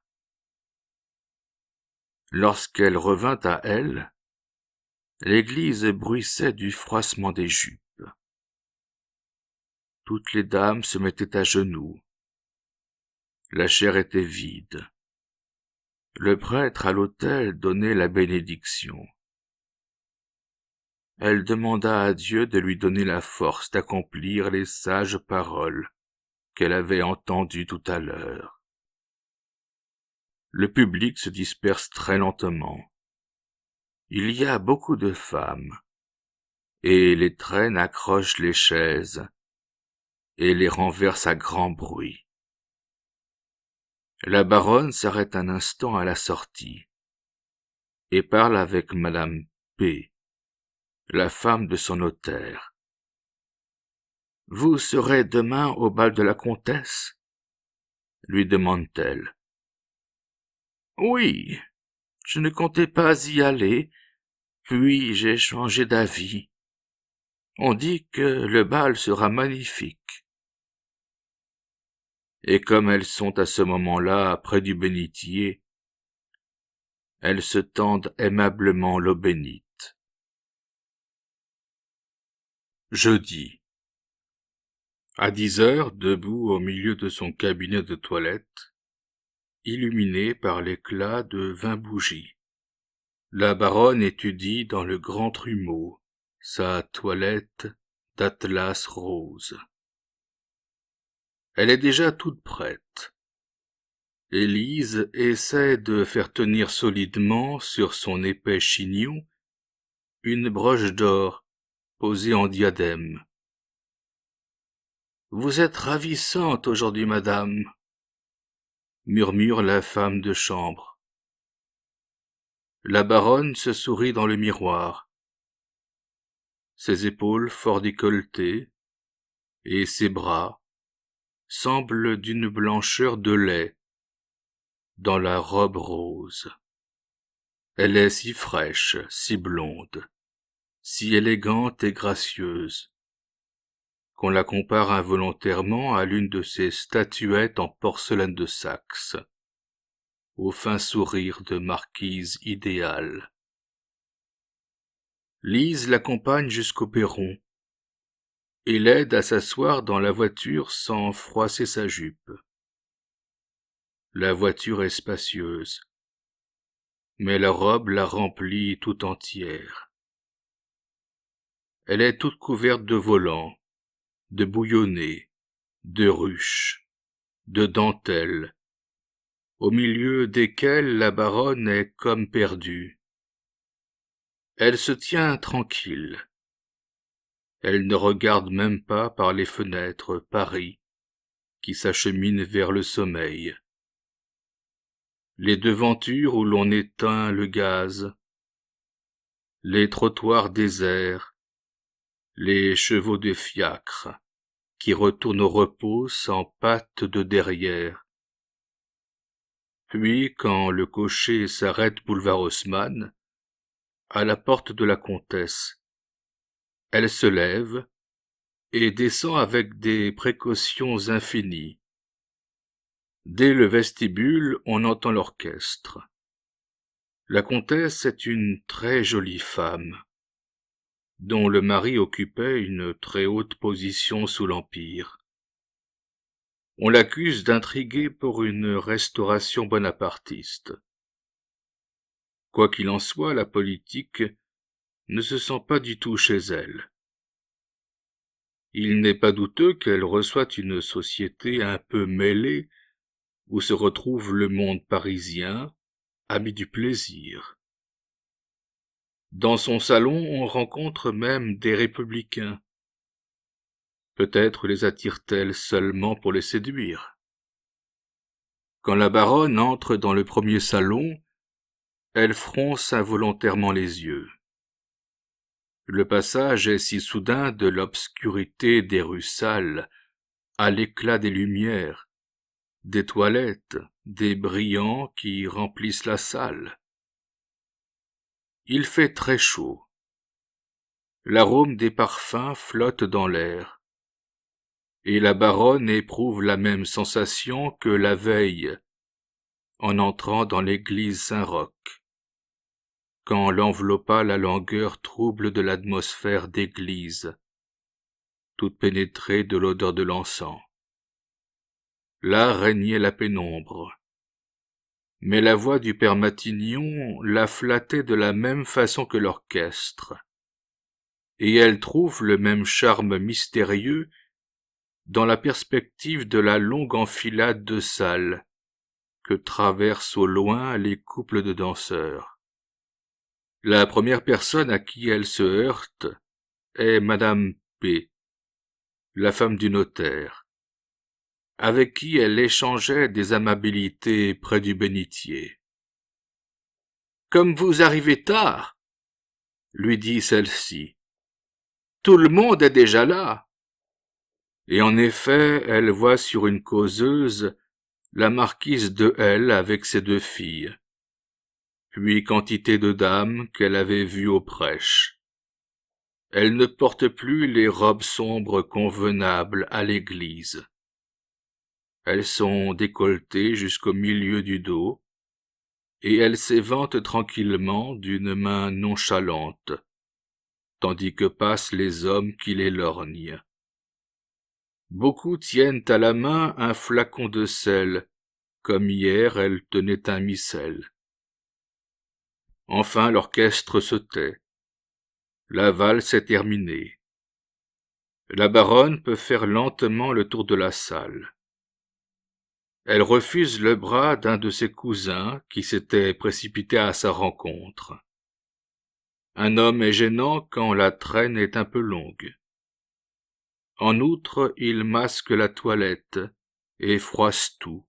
Lorsqu'elle revint à elle, l'église bruissait du froissement des jupes. Toutes les dames se mettaient à genoux. La chaire était vide. Le prêtre à l'autel donnait la bénédiction. Elle demanda à Dieu de lui donner la force d'accomplir les sages paroles qu'elle avait entendues tout à l'heure. Le public se disperse très lentement. Il y a beaucoup de femmes, et les traînes accrochent les chaises et les renversent à grand bruit. La baronne s'arrête un instant à la sortie et parle avec madame P., la femme de son notaire. « Vous serez demain au bal de la comtesse ?» lui demande-t-elle. « Oui, je ne comptais pas y aller, puis j'ai changé d'avis. On dit que le bal sera magnifique. » Et comme elles sont à ce moment-là près du bénitier, elles se tendent aimablement l'eau bénite. Jeudi. À 10 heures, debout au milieu de son cabinet de toilette, illuminé par l'éclat de 20 bougies, la baronne étudie dans le grand trumeau sa toilette d'atlas rose. Elle est déjà toute prête. Élise essaie de faire tenir solidement sur son épais chignon une broche d'or posée en diadème. « Vous êtes ravissante aujourd'hui, madame, » murmure la femme de chambre. La baronne se sourit dans le miroir. Ses épaules fort décolletées et ses bras semblent d'une blancheur de lait dans la robe rose. Elle est si fraîche, si blonde, si élégante et gracieuse, qu'on la compare involontairement à l'une de ces statuettes en porcelaine de Saxe, au fin sourire de marquise idéale. Lise l'accompagne jusqu'au perron et l'aide à s'asseoir dans la voiture sans froisser sa jupe. La voiture est spacieuse, mais la robe la remplit tout entière. Elle est toute couverte de volants, de bouillonnés, de ruches, de dentelles, au milieu desquelles la baronne est comme perdue. Elle se tient tranquille. Elle ne regarde même pas par les fenêtres Paris, qui s'achemine vers le sommeil. Les devantures où l'on éteint le gaz, les trottoirs déserts, les chevaux de fiacre, qui retournent au repos sans pattes de derrière. Puis, quand le cocher s'arrête boulevard Haussmann, à la porte de la comtesse, elle se lève et descend avec des précautions infinies. Dès le vestibule, on entend l'orchestre. La comtesse est une très jolie femme, dont le mari occupait une très haute position sous l'Empire. On l'accuse d'intriguer pour une restauration bonapartiste. Quoi qu'il en soit, la politique ne se sent pas du tout chez elle. Il n'est pas douteux qu'elle reçoive une société un peu mêlée, où se retrouve le monde parisien, ami du plaisir. Dans son salon, on rencontre même des républicains. Peut-être les attire-t-elle seulement pour les séduire. Quand la baronne entre dans le premier salon, elle fronce involontairement les yeux. Le passage est si soudain de l'obscurité des rues sales à l'éclat des lumières, des toilettes, des brillants qui remplissent la salle. Il fait très chaud. L'arôme des parfums flotte dans l'air, et la baronne éprouve la même sensation que la veille en entrant dans l'église Saint-Roch, quand l'enveloppa la langueur trouble de l'atmosphère d'église, toute pénétrée de l'odeur de l'encens. Là régnait la pénombre, mais la voix du père Matignon la flattait de la même façon que l'orchestre, et elle trouve le même charme mystérieux dans la perspective de la longue enfilade de salles que traversent au loin les couples de danseurs. La première personne à qui elle se heurte est Madame P., la femme du notaire, avec qui elle échangeait des amabilités près du bénitier. « Comme vous arrivez tard, » lui dit celle-ci, « tout le monde est déjà là. » Et en effet, elle voit sur une causeuse la marquise de L avec ses deux filles, puis quantité de dames qu'elle avait vues aux prêches. Elle ne porte plus les robes sombres convenables à l'église. Elles sont décolletées jusqu'au milieu du dos, et elles s'éventent tranquillement d'une main nonchalante, tandis que passent les hommes qui les lorgnent. Beaucoup tiennent à la main un flacon de sel, comme hier elle tenait un missel. Enfin l'orchestre se tait. La valse est terminée. La baronne peut faire lentement le tour de la salle. Elle refuse le bras d'un de ses cousins qui s'était précipité à sa rencontre. Un homme est gênant quand la traîne est un peu longue. En outre, il masque la toilette et froisse tout.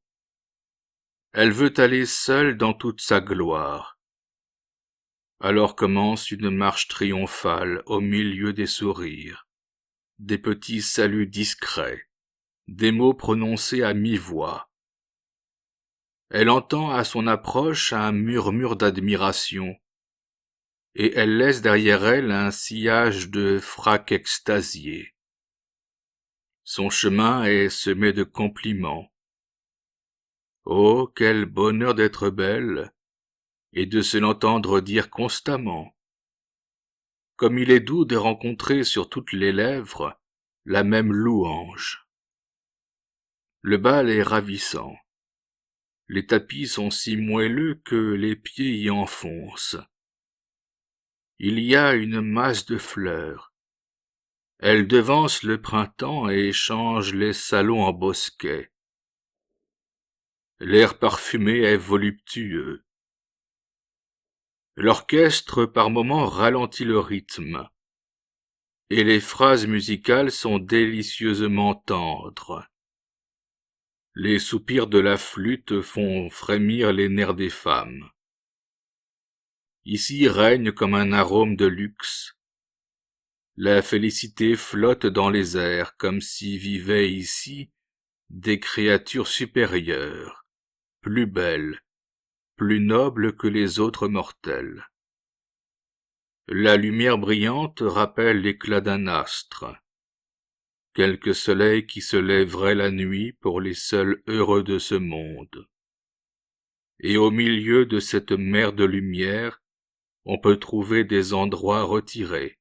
Elle veut aller seule dans toute sa gloire. Alors commence une marche triomphale au milieu des sourires, des petits saluts discrets, des mots prononcés à mi-voix. Elle entend à son approche un murmure d'admiration, et elle laisse derrière elle un sillage de fracs extasiés. Son chemin est semé de compliments. Oh, quel bonheur d'être belle, et de se l'entendre dire constamment. Comme il est doux de rencontrer sur toutes les lèvres la même louange. Le bal est ravissant. Les tapis sont si moelleux que les pieds y enfoncent. Il y a une masse de fleurs. Elle devance le printemps et change les salons en bosquets. L'air parfumé est voluptueux. L'orchestre par moments ralentit le rythme, et les phrases musicales sont délicieusement tendres. Les soupirs de la flûte font frémir les nerfs des femmes. Ici règne comme un arôme de luxe. La félicité flotte dans les airs comme si vivaient ici des créatures supérieures, plus belles, plus nobles que les autres mortels. La lumière brillante rappelle l'éclat d'un astre, quelque soleil qui se lèverait la nuit pour les seuls heureux de ce monde. Et au milieu de cette mer de lumière, on peut trouver des endroits retirés,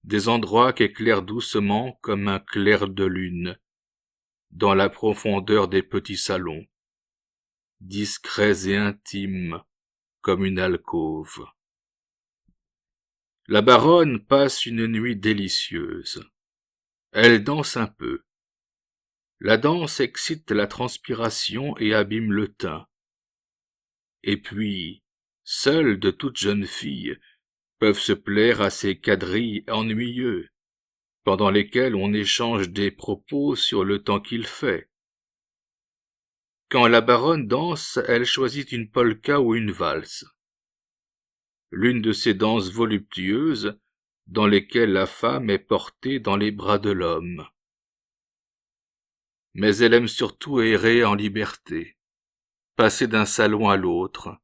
des endroits qu'éclairent doucement comme un clair de lune, dans la profondeur des petits salons, discrets et intimes comme une alcôve. La baronne passe une nuit délicieuse. Elle danse un peu. La danse excite la transpiration et abîme le teint. Et puis, seules de toutes jeunes filles peuvent se plaire à ces quadrilles ennuyeux, pendant lesquels on échange des propos sur le temps qu'il fait. Quand la baronne danse, elle choisit une polka ou une valse. L'une de ces danses voluptueuses dans lesquelles la femme est portée dans les bras de l'homme. Mais elle aime surtout errer en liberté, passer d'un salon à l'autre,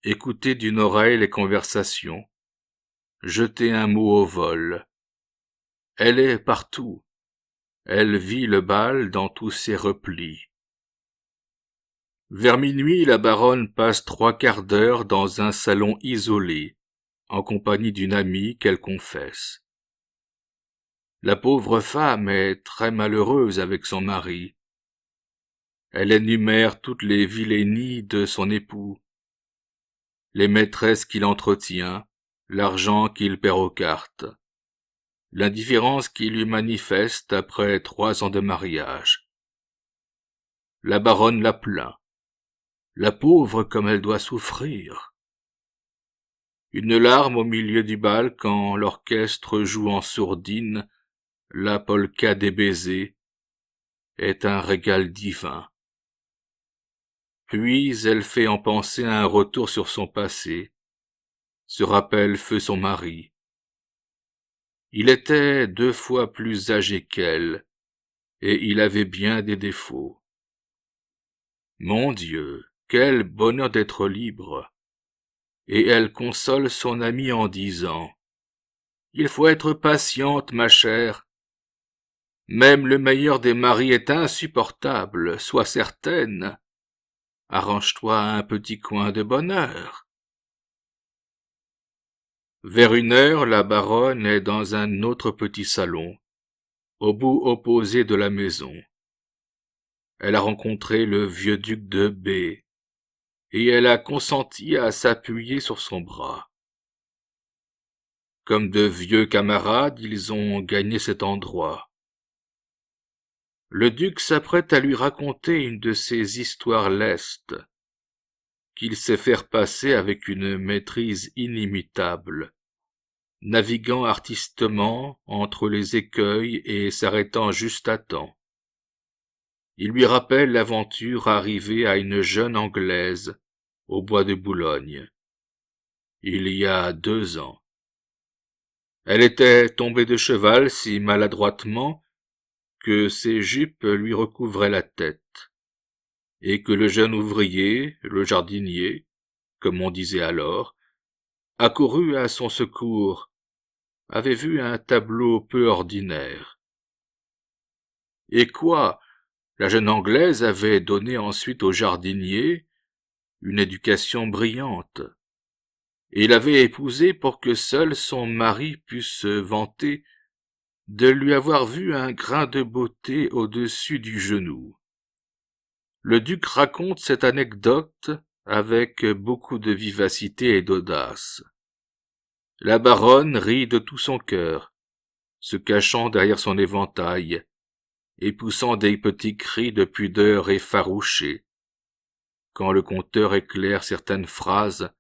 écouter d'une oreille les conversations, jeter un mot au vol. Elle est partout. Elle vit le bal dans tous ses replis. Vers minuit, la baronne passe 3/4 d'heure dans un salon isolé, en compagnie d'une amie qu'elle confesse. La pauvre femme est très malheureuse avec son mari. Elle énumère toutes les vilainies de son époux, les maîtresses qu'il entretient, l'argent qu'il perd aux cartes, l'indifférence qu'il lui manifeste après 3 ans de mariage. La baronne la plaint. La pauvre comme elle doit souffrir. Une larme au milieu du bal quand l'orchestre joue en sourdine la polka des baisers est un régal divin. Puis elle fait en penser à un retour sur son passé, se rappelle feu son mari. Il était 2 fois plus âgé qu'elle, et il avait bien des défauts. Mon Dieu, quel bonheur d'être libre! Et elle console son amie en disant « Il faut être patiente, ma chère. Même le meilleur des maris est insupportable, sois certaine. Arrange-toi un petit coin de bonheur. » Vers 1 heure, la baronne est dans un autre petit salon, au bout opposé de la maison. Elle a rencontré le vieux duc de B, et elle a consenti à s'appuyer sur son bras. Comme de vieux camarades, ils ont gagné cet endroit. Le duc s'apprête à lui raconter une de ces histoires lestes, qu'il sait faire passer avec une maîtrise inimitable, naviguant artistement entre les écueils et s'arrêtant juste à temps. Il lui rappelle l'aventure arrivée à une jeune Anglaise au bois de Boulogne, il y a 2 ans. Elle était tombée de cheval si maladroitement que ses jupes lui recouvraient la tête, et que le jeune ouvrier, le jardinier, comme on disait alors, accourut à son secours, avait vu un tableau peu ordinaire. Et quoi, la jeune Anglaise avait donné ensuite au jardinier une éducation brillante, et l'avait épousé pour que seul son mari pût se vanter de lui avoir vu un grain de beauté au-dessus du genou. Le duc raconte cette anecdote avec beaucoup de vivacité et d'audace. La baronne rit de tout son cœur, se cachant derrière son éventail, et poussant des petits cris de pudeur effarouchée, quand le conteur éclaire certaines phrases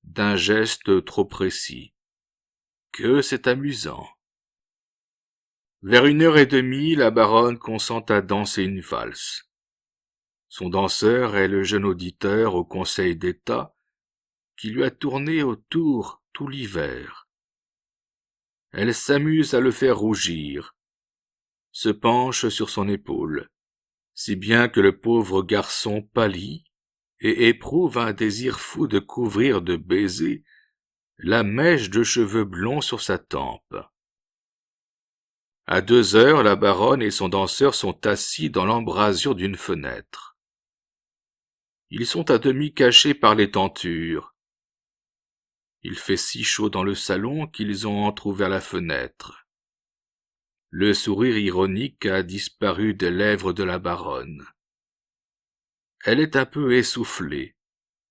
d'un geste trop précis. Que c'est amusant. Vers 1h30, la baronne consent à danser une valse. Son danseur est le jeune auditeur au Conseil d'État qui lui a tourné autour tout l'hiver. Elle s'amuse à le faire rougir, se penche sur son épaule, si bien que le pauvre garçon pâlit et éprouve un désir fou de couvrir de baisers la mèche de cheveux blonds sur sa tempe. À 2h, la baronne et son danseur sont assis dans l'embrasure d'une fenêtre. Ils sont à demi cachés par les tentures. Il fait si chaud dans le salon qu'ils ont entrouvert la fenêtre. Le sourire ironique a disparu des lèvres de la baronne. Elle est un peu essoufflée,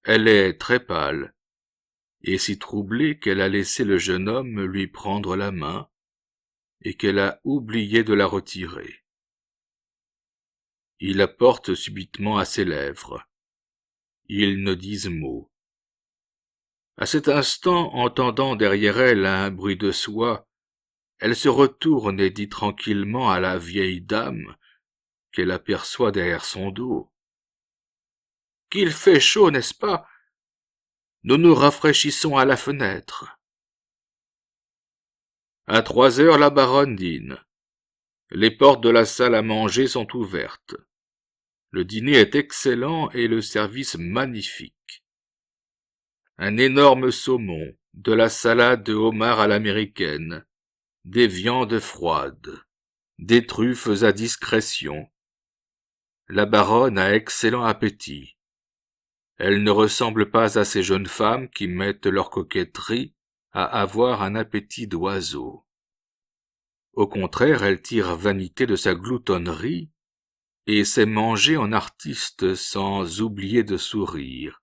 elle est très pâle, et si troublée qu'elle a laissé le jeune homme lui prendre la main, et qu'elle a oublié de la retirer. Il la porte subitement à ses lèvres. Ils ne disent mot. À cet instant, entendant derrière elle un bruit de soie, elle se retourne et dit tranquillement à la vieille dame qu'elle aperçoit derrière son dos. « Qu'il fait chaud, n'est-ce pas? Nous nous rafraîchissons à la fenêtre. » À 3h, la baronne dîne. Les portes de la salle à manger sont ouvertes. Le dîner est excellent et le service magnifique. Un énorme saumon, de la salade de homard à l'américaine, des viandes froides, des truffes à discrétion. La baronne a excellent appétit. Elle ne ressemble pas à ces jeunes femmes qui mettent leur coquetterie à avoir un appétit d'oiseau. Au contraire, elle tire vanité de sa gloutonnerie et sait manger en artiste sans oublier de sourire.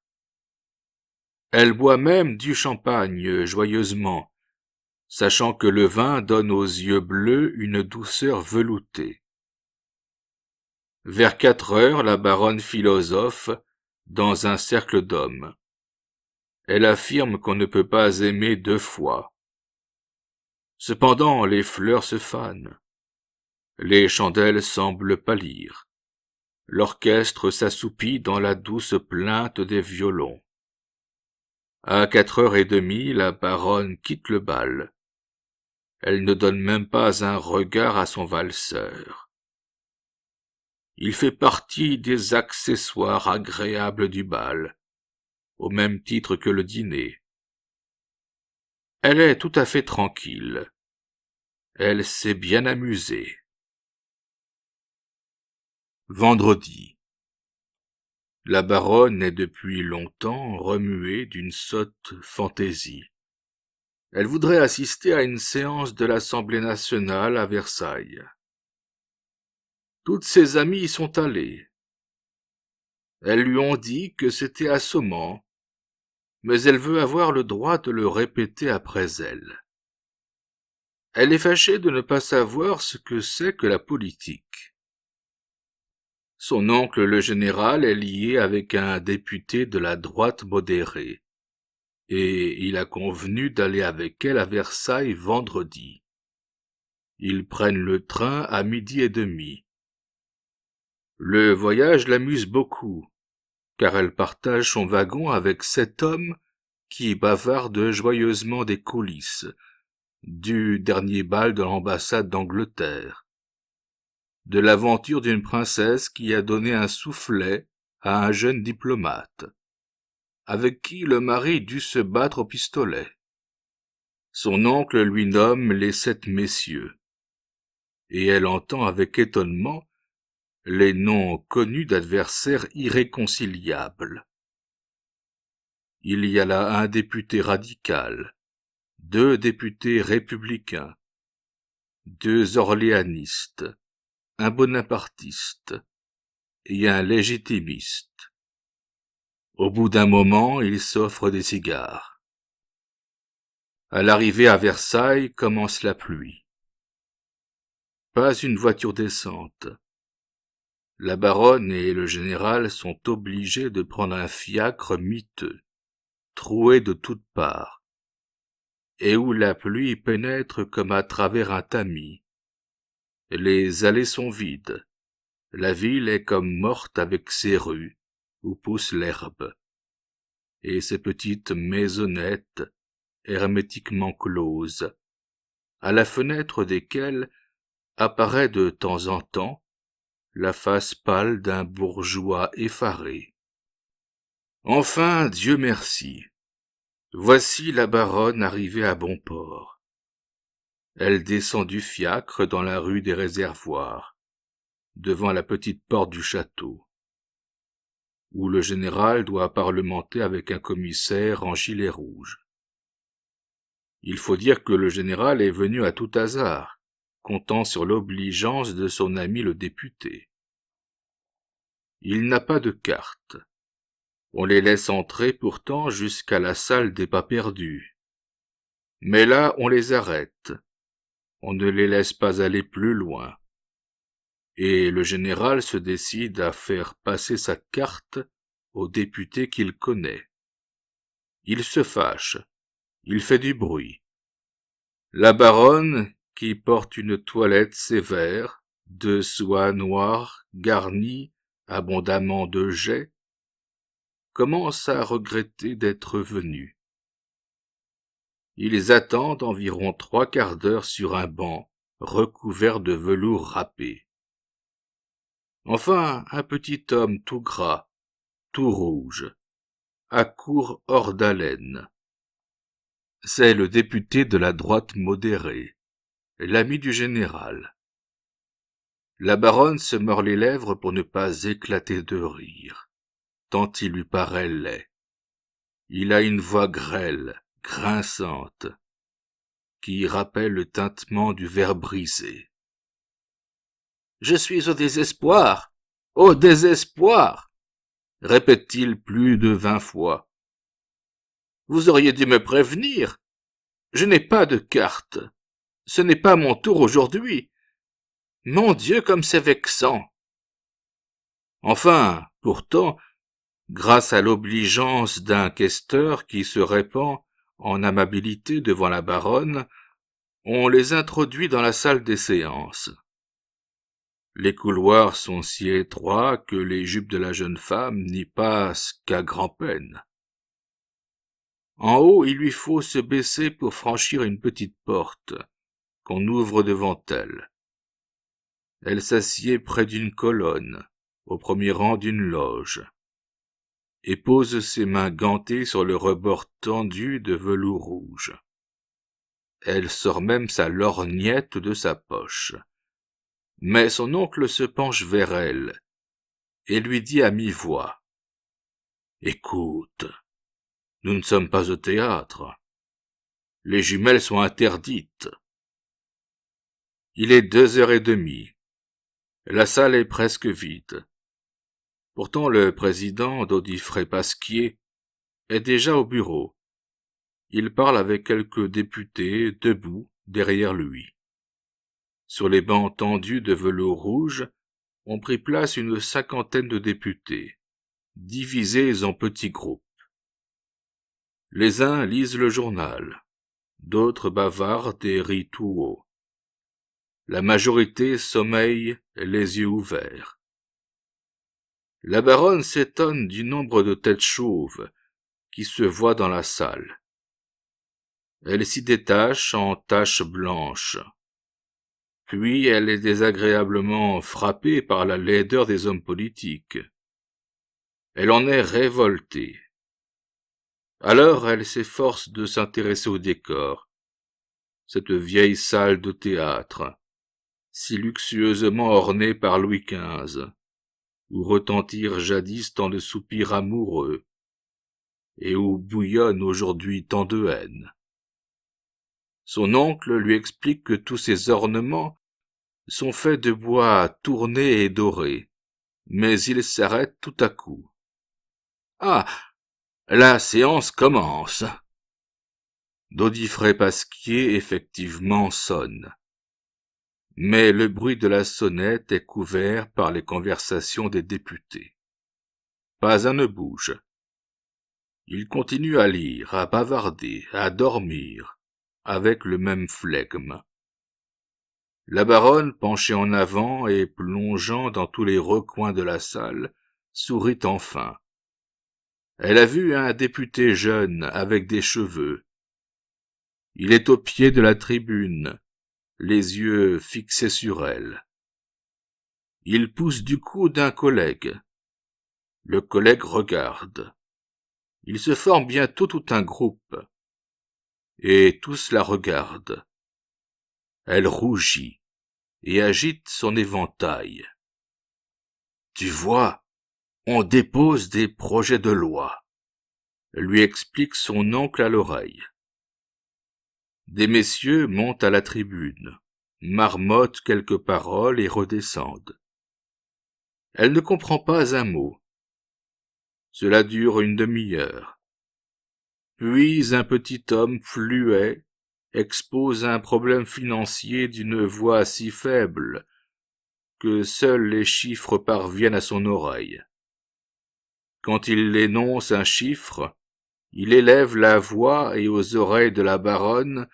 Elle boit même du champagne joyeusement, sachant que le vin donne aux yeux bleus une douceur veloutée. Vers 4h, la baronne philosophe dans un cercle d'hommes. Elle affirme qu'on ne peut pas aimer 2 fois. Cependant, les fleurs se fanent. Les chandelles semblent pâlir. L'orchestre s'assoupit dans la douce plainte des violons. À 4h30, la baronne quitte le bal. Elle ne donne même pas un regard à son valseur. Il fait partie des accessoires agréables du bal, au même titre que le dîner. Elle est tout à fait tranquille. Elle s'est bien amusée. Vendredi. La baronne est depuis longtemps remuée d'une sotte fantaisie. Elle voudrait assister à une séance de l'Assemblée nationale à Versailles. Toutes ses amies y sont allées. Elles lui ont dit que c'était assommant, mais elle veut avoir le droit de le répéter après elle. Elle est fâchée de ne pas savoir ce que c'est que la politique. Son oncle le général est lié avec un député de la droite modérée, et il a convenu d'aller avec elle à Versailles vendredi. Ils prennent le train à 12h30. Le voyage l'amuse beaucoup, car elle partage son wagon avec 7 hommes qui bavardent joyeusement des coulisses, du dernier bal de l'ambassade d'Angleterre, de l'aventure d'une princesse qui a donné un soufflet à un jeune diplomate, avec qui le mari dut se battre au pistolet. Son oncle lui nomme les 7 messieurs, et elle entend avec étonnement les noms connus d'adversaires irréconciliables. Il y a là un député radical, 2 députés républicains, 2 orléanistes, un bonapartiste et un légitimiste. Au bout d'un moment, ils s'offrent des cigares. À l'arrivée à Versailles commence la pluie. Pas une voiture décente. La baronne et le général sont obligés de prendre un fiacre miteux, troué de toutes parts, et où la pluie pénètre comme à travers un tamis. Les allées sont vides. La ville est comme morte avec ses rues, où pousse l'herbe, et ses petites maisonnettes hermétiquement closes, à la fenêtre desquelles apparaît de temps en temps la face pâle d'un bourgeois effaré. Enfin, Dieu merci, voici la baronne arrivée à bon port. Elle descend du fiacre dans la rue des Réservoirs, devant la petite porte du château, où le général doit parlementer avec un commissaire en gilet rouge. Il faut dire que le général est venu à tout hasard, comptant sur l'obligeance de son ami le député. Il n'a pas de carte. On les laisse entrer pourtant jusqu'à la salle des pas perdus. Mais là, on les arrête. On ne les laisse pas aller plus loin. Et le général se décide à faire passer sa carte au député qu'il connaît. Il se fâche. Il fait du bruit. La baronne, qui porte une toilette sévère, de soie noire garnie abondamment de jais, commence à regretter d'être venue. Ils attendent environ 3/4 d'heure sur un banc recouvert de velours râpé. Enfin, un petit homme tout gras, tout rouge, accourt hors d'haleine. C'est le député de la droite modérée, l'ami du général. La baronne se mord les lèvres pour ne pas éclater de rire, tant il lui paraît laid. Il a une voix grêle, grinçante, qui rappelle le tintement du verre brisé. « Je suis au désespoir, au désespoir !» répète-t-il plus de 20 fois. « Vous auriez dû me prévenir. Je n'ai pas de carte. Ce n'est pas mon tour aujourd'hui. Mon Dieu, comme c'est vexant !» Enfin, pourtant, grâce à l'obligeance d'un questeur qui se répand en amabilité devant la baronne, on les introduit dans la salle des séances. Les couloirs sont si étroits que les jupes de la jeune femme n'y passent qu'à grand-peine. En haut, il lui faut se baisser pour franchir une petite porte qu'on ouvre devant elle. Elle s'assied près d'une colonne, au premier rang d'une loge, et pose ses mains gantées sur le rebord tendu de velours rouge. Elle sort même sa lorgnette de sa poche. Mais son oncle se penche vers elle et lui dit à mi-voix : « Écoute, nous ne sommes pas au théâtre. Les jumelles sont interdites. » Il est 2h30. La salle est presque vide. Pourtant le président Godifrey Pasquier est déjà au bureau. Il parle avec quelques députés debout derrière lui. Sur les bancs tendus de velours rouge, ont pris place une 50aine de députés, divisés en petits groupes. Les uns lisent le journal, d'autres bavardent et rient tout haut. La majorité sommeille les yeux ouverts. La baronne s'étonne du nombre de têtes chauves qui se voient dans la salle. Elle s'y détache en taches blanches. Puis elle est désagréablement frappée par la laideur des hommes politiques. Elle en est révoltée. Alors elle s'efforce de s'intéresser au décor, cette vieille salle de théâtre, si luxueusement ornée par Louis XV, où retentirent jadis tant de soupirs amoureux, et où bouillonne aujourd'hui tant de haine. Son oncle lui explique que tous ces ornements sont faits de bois tourné et doré, mais il s'arrête tout à coup. « Ah, la séance commence !» Godifrey Pasquier effectivement sonne. Mais le bruit de la sonnette est couvert par les conversations des députés. Pas un ne bouge. Ils continuent à lire, à bavarder, à dormir, avec le même flegme. La baronne, penchée en avant et plongeant dans tous les recoins de la salle, sourit enfin. Elle a vu un député jeune avec des cheveux. Il est au pied de la tribune, les yeux fixés sur elle. Il pousse du coude un collègue. Le collègue regarde. Il se forme bientôt tout un groupe. Et tous la regardent. Elle rougit et agite son éventail. « Tu vois, on dépose des projets de loi, » lui explique son oncle à l'oreille. Des messieurs montent à la tribune, marmottent quelques paroles et redescendent. Elle ne comprend pas un mot. Cela dure une demi-heure. Puis un petit homme fluet expose un problème financier d'une voix si faible que seuls les chiffres parviennent à son oreille. Quand il énonce un chiffre, il élève la voix et aux oreilles de la baronne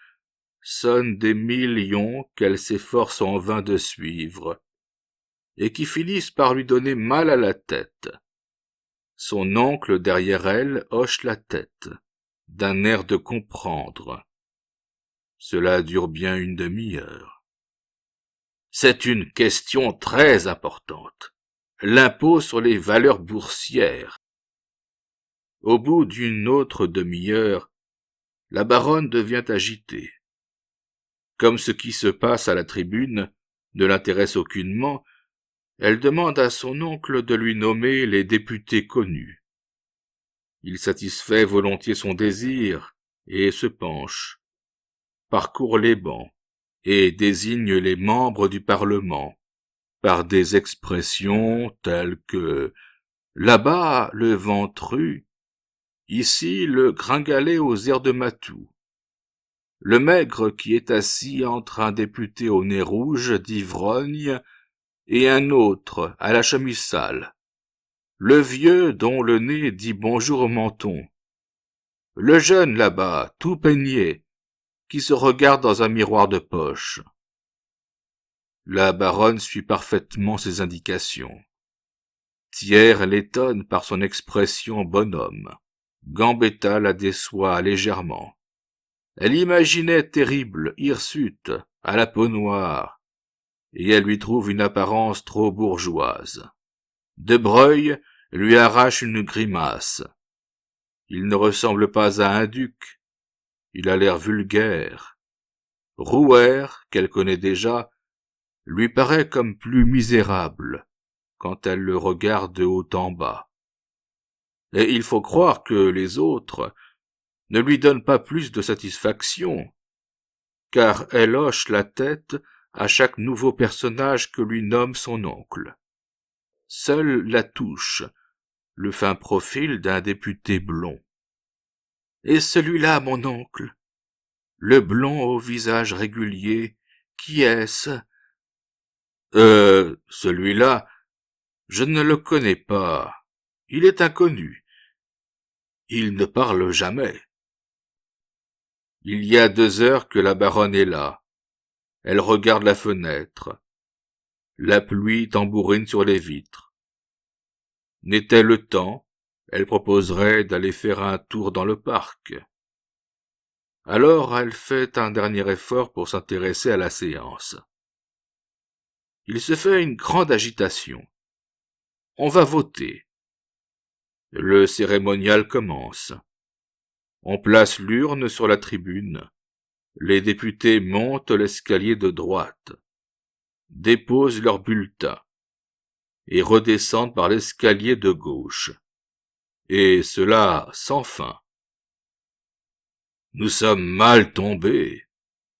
sonnent des millions qu'elle s'efforce en vain de suivre, et qui finissent par lui donner mal à la tête. Son oncle derrière elle hoche la tête, d'un air de comprendre. Cela dure bien une demi-heure. C'est une question très importante. L'impôt sur les valeurs boursières. Au bout d'une autre demi-heure, la baronne devient agitée. Comme ce qui se passe à la tribune ne l'intéresse aucunement, elle demande à son oncle de lui nommer les députés connus. Il satisfait volontiers son désir et se penche, parcourt les bancs et désigne les membres du Parlement par des expressions telles que « là-bas le ventru », ici le gringalet aux airs de matou. Le maigre qui est assis entre un député au nez rouge d'ivrogne et un autre à la chemise sale. Le vieux dont le nez dit bonjour au menton. Le jeune là-bas, tout peigné, qui se regarde dans un miroir de poche. La baronne suit parfaitement ses indications. Thiers l'étonne par son expression bonhomme. Gambetta la déçoit légèrement. Elle imaginait terrible Hirsute, à la peau noire, et elle lui trouve une apparence trop bourgeoise. De Breuil lui arrache une grimace. Il ne ressemble pas à un duc, il a l'air vulgaire. Rouher, qu'elle connaît déjà, lui paraît comme plus misérable quand elle le regarde de haut en bas. Et il faut croire que les autres ne lui donnent pas plus de satisfaction, car elle hoche la tête à chaque nouveau personnage que lui nomme son oncle. Seule la touche, le fin profil d'un député blond. Et celui-là, mon oncle, le blond au visage régulier, qui est-ce? Celui-là, je ne le connais pas. Il est inconnu. Il ne parle jamais. Il y a 2 heures que la baronne est là. Elle regarde la fenêtre. La pluie tambourine sur les vitres. N'était le temps, elle proposerait d'aller faire un tour dans le parc. Alors elle fait un dernier effort pour s'intéresser à la séance. Il se fait une grande agitation. On va voter. Le cérémonial commence. On place l'urne sur la tribune. Les députés montent l'escalier de droite, déposent leur bulletin et redescendent par l'escalier de gauche. Et cela sans fin. « Nous sommes mal tombés »,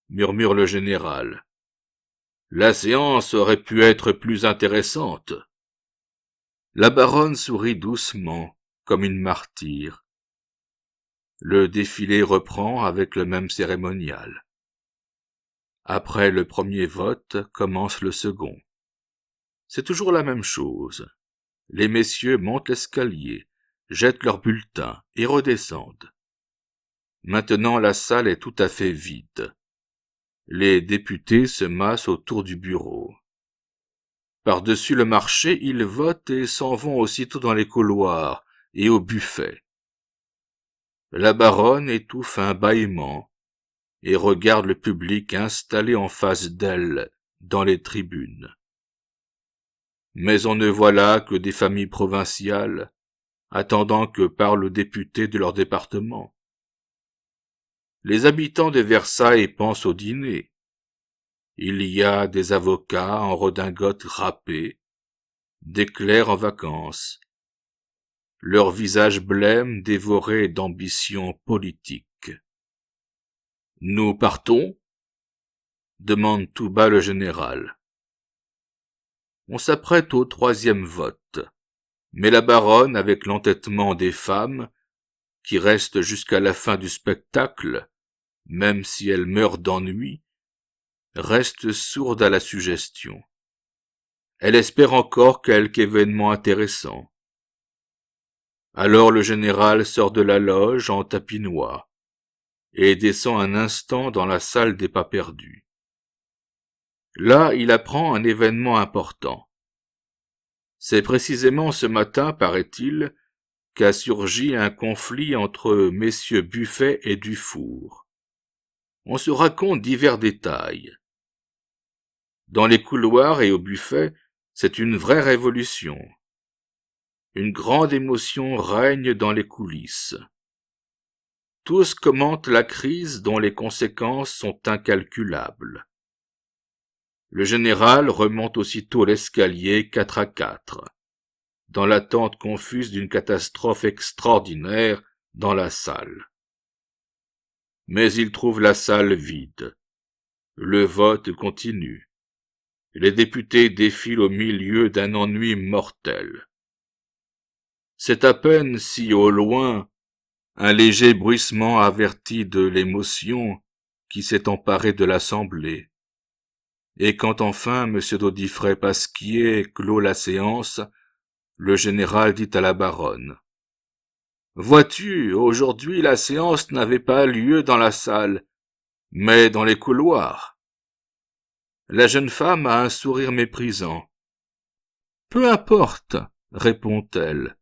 murmure le général. « La séance aurait pu être plus intéressante. » La baronne sourit doucement, comme une martyre. Le défilé reprend avec le même cérémonial. Après le premier vote, commence le second. C'est toujours la même chose. Les messieurs montent l'escalier, jettent leurs bulletins et redescendent. Maintenant la salle est tout à fait vide. Les députés se massent autour du bureau. Par-dessus le marché, ils votent et s'en vont aussitôt dans les couloirs et au buffet. La baronne étouffe un bâillement et regarde le public installé en face d'elle dans les tribunes. Mais on ne voit là que des familles provinciales attendant que parle le député de leur département. Les habitants de Versailles pensent au dîner. Il y a des avocats en redingote râpée, des clercs en vacances, leurs visages blêmes dévorés d'ambition politique. « Nous partons » demande tout bas le général. On s'apprête au troisième vote, mais la baronne, avec l'entêtement des femmes, qui restent jusqu'à la fin du spectacle, même si elle meurt d'ennui, reste sourde à la suggestion. Elle espère encore quelque événement intéressant. Alors le général sort de la loge en tapinois et descend un instant dans la salle des pas perdus. Là, il apprend un événement important. C'est précisément ce matin, paraît-il, qu'a surgi un conflit entre messieurs Buffet et Dufour. On se raconte divers détails. Dans les couloirs et au buffet, c'est une vraie révolution. Une grande émotion règne dans les coulisses. Tous commentent la crise dont les conséquences sont incalculables. Le général remonte aussitôt l'escalier 4 à 4, dans l'attente confuse d'une catastrophe extraordinaire dans la salle. Mais il trouve la salle vide. Le vote continue. Les députés défilent au milieu d'un ennui mortel. C'est à peine si, au loin, un léger bruissement avertit de l'émotion qui s'est emparée de l'Assemblée. Et quand enfin M. Godifrey-Pasquier clôt la séance, le général dit à la baronne : « Vois-tu, aujourd'hui la séance n'avait pas lieu dans la salle, mais dans les couloirs. » La jeune femme a un sourire méprisant. « Peu importe, » répond-elle.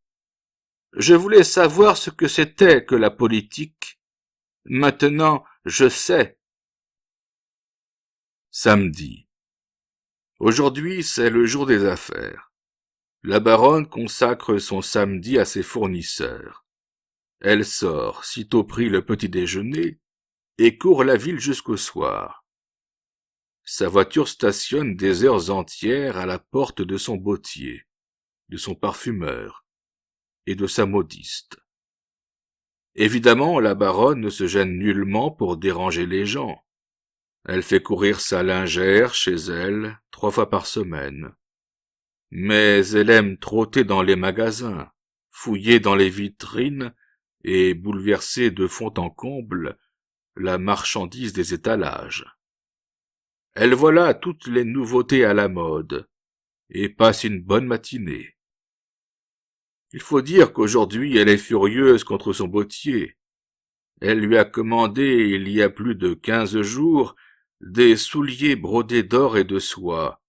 « Je voulais savoir ce que c'était que la politique. Maintenant, je sais. » Samedi. Aujourd'hui, c'est le jour des affaires. La baronne consacre son samedi à ses fournisseurs. Elle sort, sitôt pris le petit déjeuner, et court la ville jusqu'au soir. Sa voiture stationne des heures entières à la porte de son bottier, de son parfumeur et de sa modiste. Évidemment, la baronne ne se gêne nullement pour déranger les gens. Elle fait courir sa lingère chez elle 3 fois par semaine. Mais elle aime trotter dans les magasins, fouiller dans les vitrines et bouleverser de fond en comble la marchandise des étalages. Elle voit là toutes les nouveautés à la mode et passe une bonne matinée. Il faut dire qu'aujourd'hui elle est furieuse contre son bottier. Elle lui a commandé il y a plus de 15 jours des souliers brodés d'or et de soie,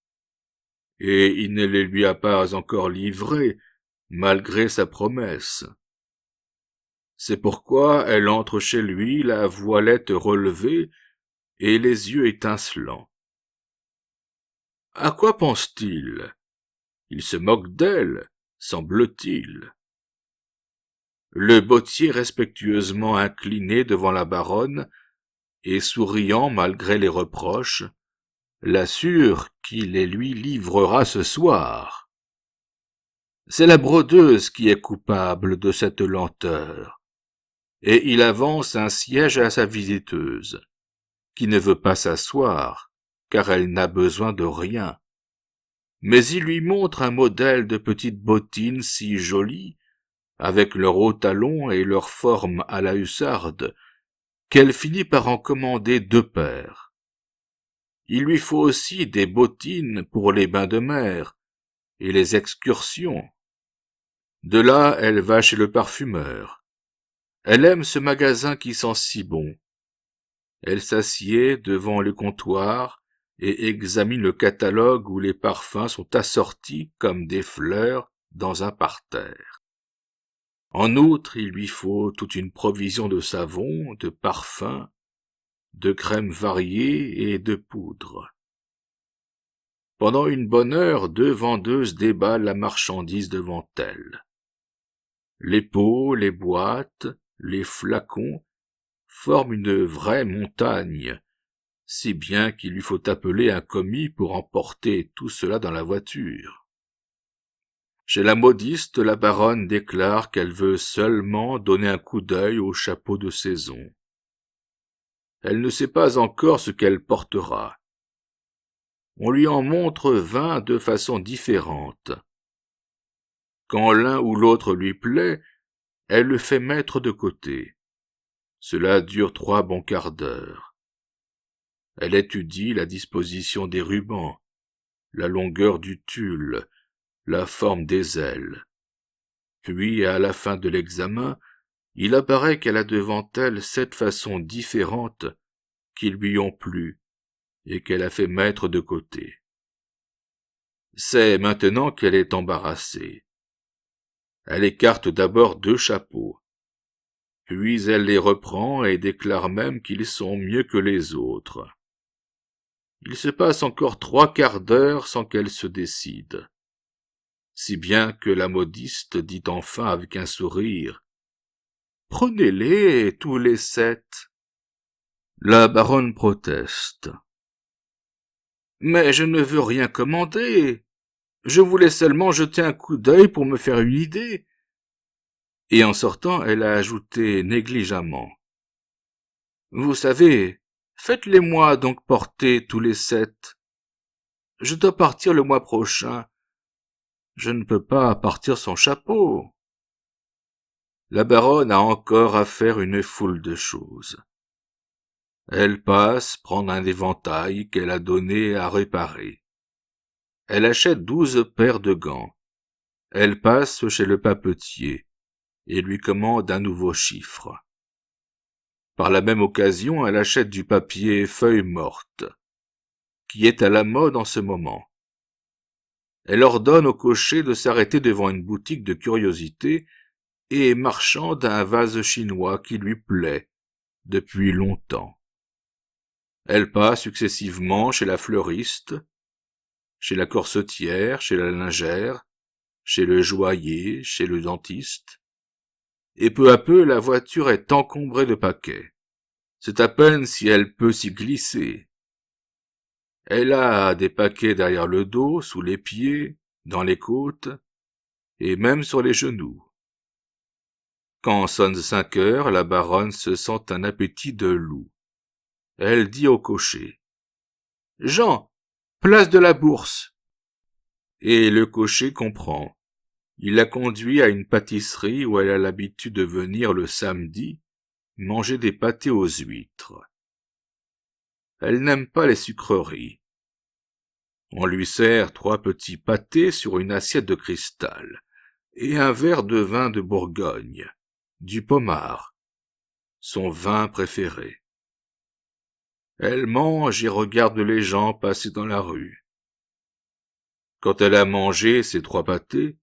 et il ne les lui a pas encore livrés, malgré sa promesse. C'est pourquoi elle entre chez lui, la voilette relevée et les yeux étincelants. À quoi pense-t-il ? Il se moque d'elle, semble-t-il. le bottier respectueusement incliné devant la baronne et souriant malgré les reproches, l'assure qu'il les lui livrera ce soir. C'est la brodeuse qui est coupable de cette lenteur, et il avance un siège à sa visiteuse, qui ne veut pas s'asseoir, car elle n'a besoin de rien. Mais il lui montre un modèle de petites bottines si jolies, avec leurs hauts talons et leur forme à la hussarde, qu'elle finit par en commander 2 paires. Il lui faut aussi des bottines pour les bains de mer et les excursions. De là, elle va chez le parfumeur. Elle aime ce magasin qui sent si bon. Elle s'assied devant le comptoir et examine le catalogue où les parfums sont assortis comme des fleurs dans un parterre. En outre, il lui faut toute une provision de savons, de parfums, de crèmes variées et de poudres. Pendant une bonne heure, 2 vendeuses déballent la marchandise devant elle. Les pots, les boîtes, les flacons forment une vraie montagne, si bien qu'il lui faut appeler un commis pour emporter tout cela dans la voiture. Chez la modiste, la baronne déclare qu'elle veut seulement donner un coup d'œil au chapeau de saison. Elle ne sait pas encore ce qu'elle portera. On lui en montre 20 de façon différente. Quand l'un ou l'autre lui plaît, elle le fait mettre de côté. Cela dure 3 bons quarts d'heure. Elle étudie la disposition des rubans, la longueur du tulle, la forme des ailes. Puis, à la fin de l'examen, il apparaît qu'elle a devant elle 7 façons différentes qui lui ont plu et qu'elle a fait mettre de côté. C'est maintenant qu'elle est embarrassée. Elle écarte d'abord 2 chapeaux, puis elle les reprend et déclare même qu'ils sont mieux que les autres. Il se passe encore 3 quarts d'heure sans qu'elle se décide, si bien que la modiste dit enfin avec un sourire « Prenez-les, tous les 7. » La baronne proteste. « Mais je ne veux rien commander. Je voulais seulement jeter un coup d'œil pour me faire une idée. » Et en sortant, elle a ajouté négligemment. « Vous savez, faites-les-moi donc porter tous les 7. Je dois partir le mois prochain. Je ne peux pas partir sans chapeau. » La baronne a encore à faire une foule de choses. Elle passe prendre un éventail qu'elle a donné à réparer. Elle achète 12 paires de gants. Elle passe chez le papetier et lui commande un nouveau chiffre. Par la même occasion, elle achète du papier feuille morte, qui est à la mode en ce moment. Elle ordonne au cocher de s'arrêter devant une boutique de curiosités et marchande un vase chinois qui lui plaît depuis longtemps. Elle passe successivement chez la fleuriste, chez la corsetière, chez la lingère, chez le joaillier, chez le dentiste, et peu à peu la voiture est encombrée de paquets. C'est à peine si elle peut s'y glisser. Elle a des paquets derrière le dos, sous les pieds, dans les côtes, et même sur les genoux. Quand sonne 5 heures, la baronne se sent un appétit de loup. Elle dit au cocher « Jean, place de la Bourse !» Et le cocher comprend. Il la conduit à une pâtisserie où elle a l'habitude de venir le samedi manger des pâtés aux huîtres. Elle n'aime pas les sucreries. On lui sert 3 petits pâtés sur une assiette de cristal et un verre de vin de Bourgogne, du pommard, son vin préféré. Elle mange et regarde les gens passer dans la rue. Quand elle a mangé ses 3 pâtés,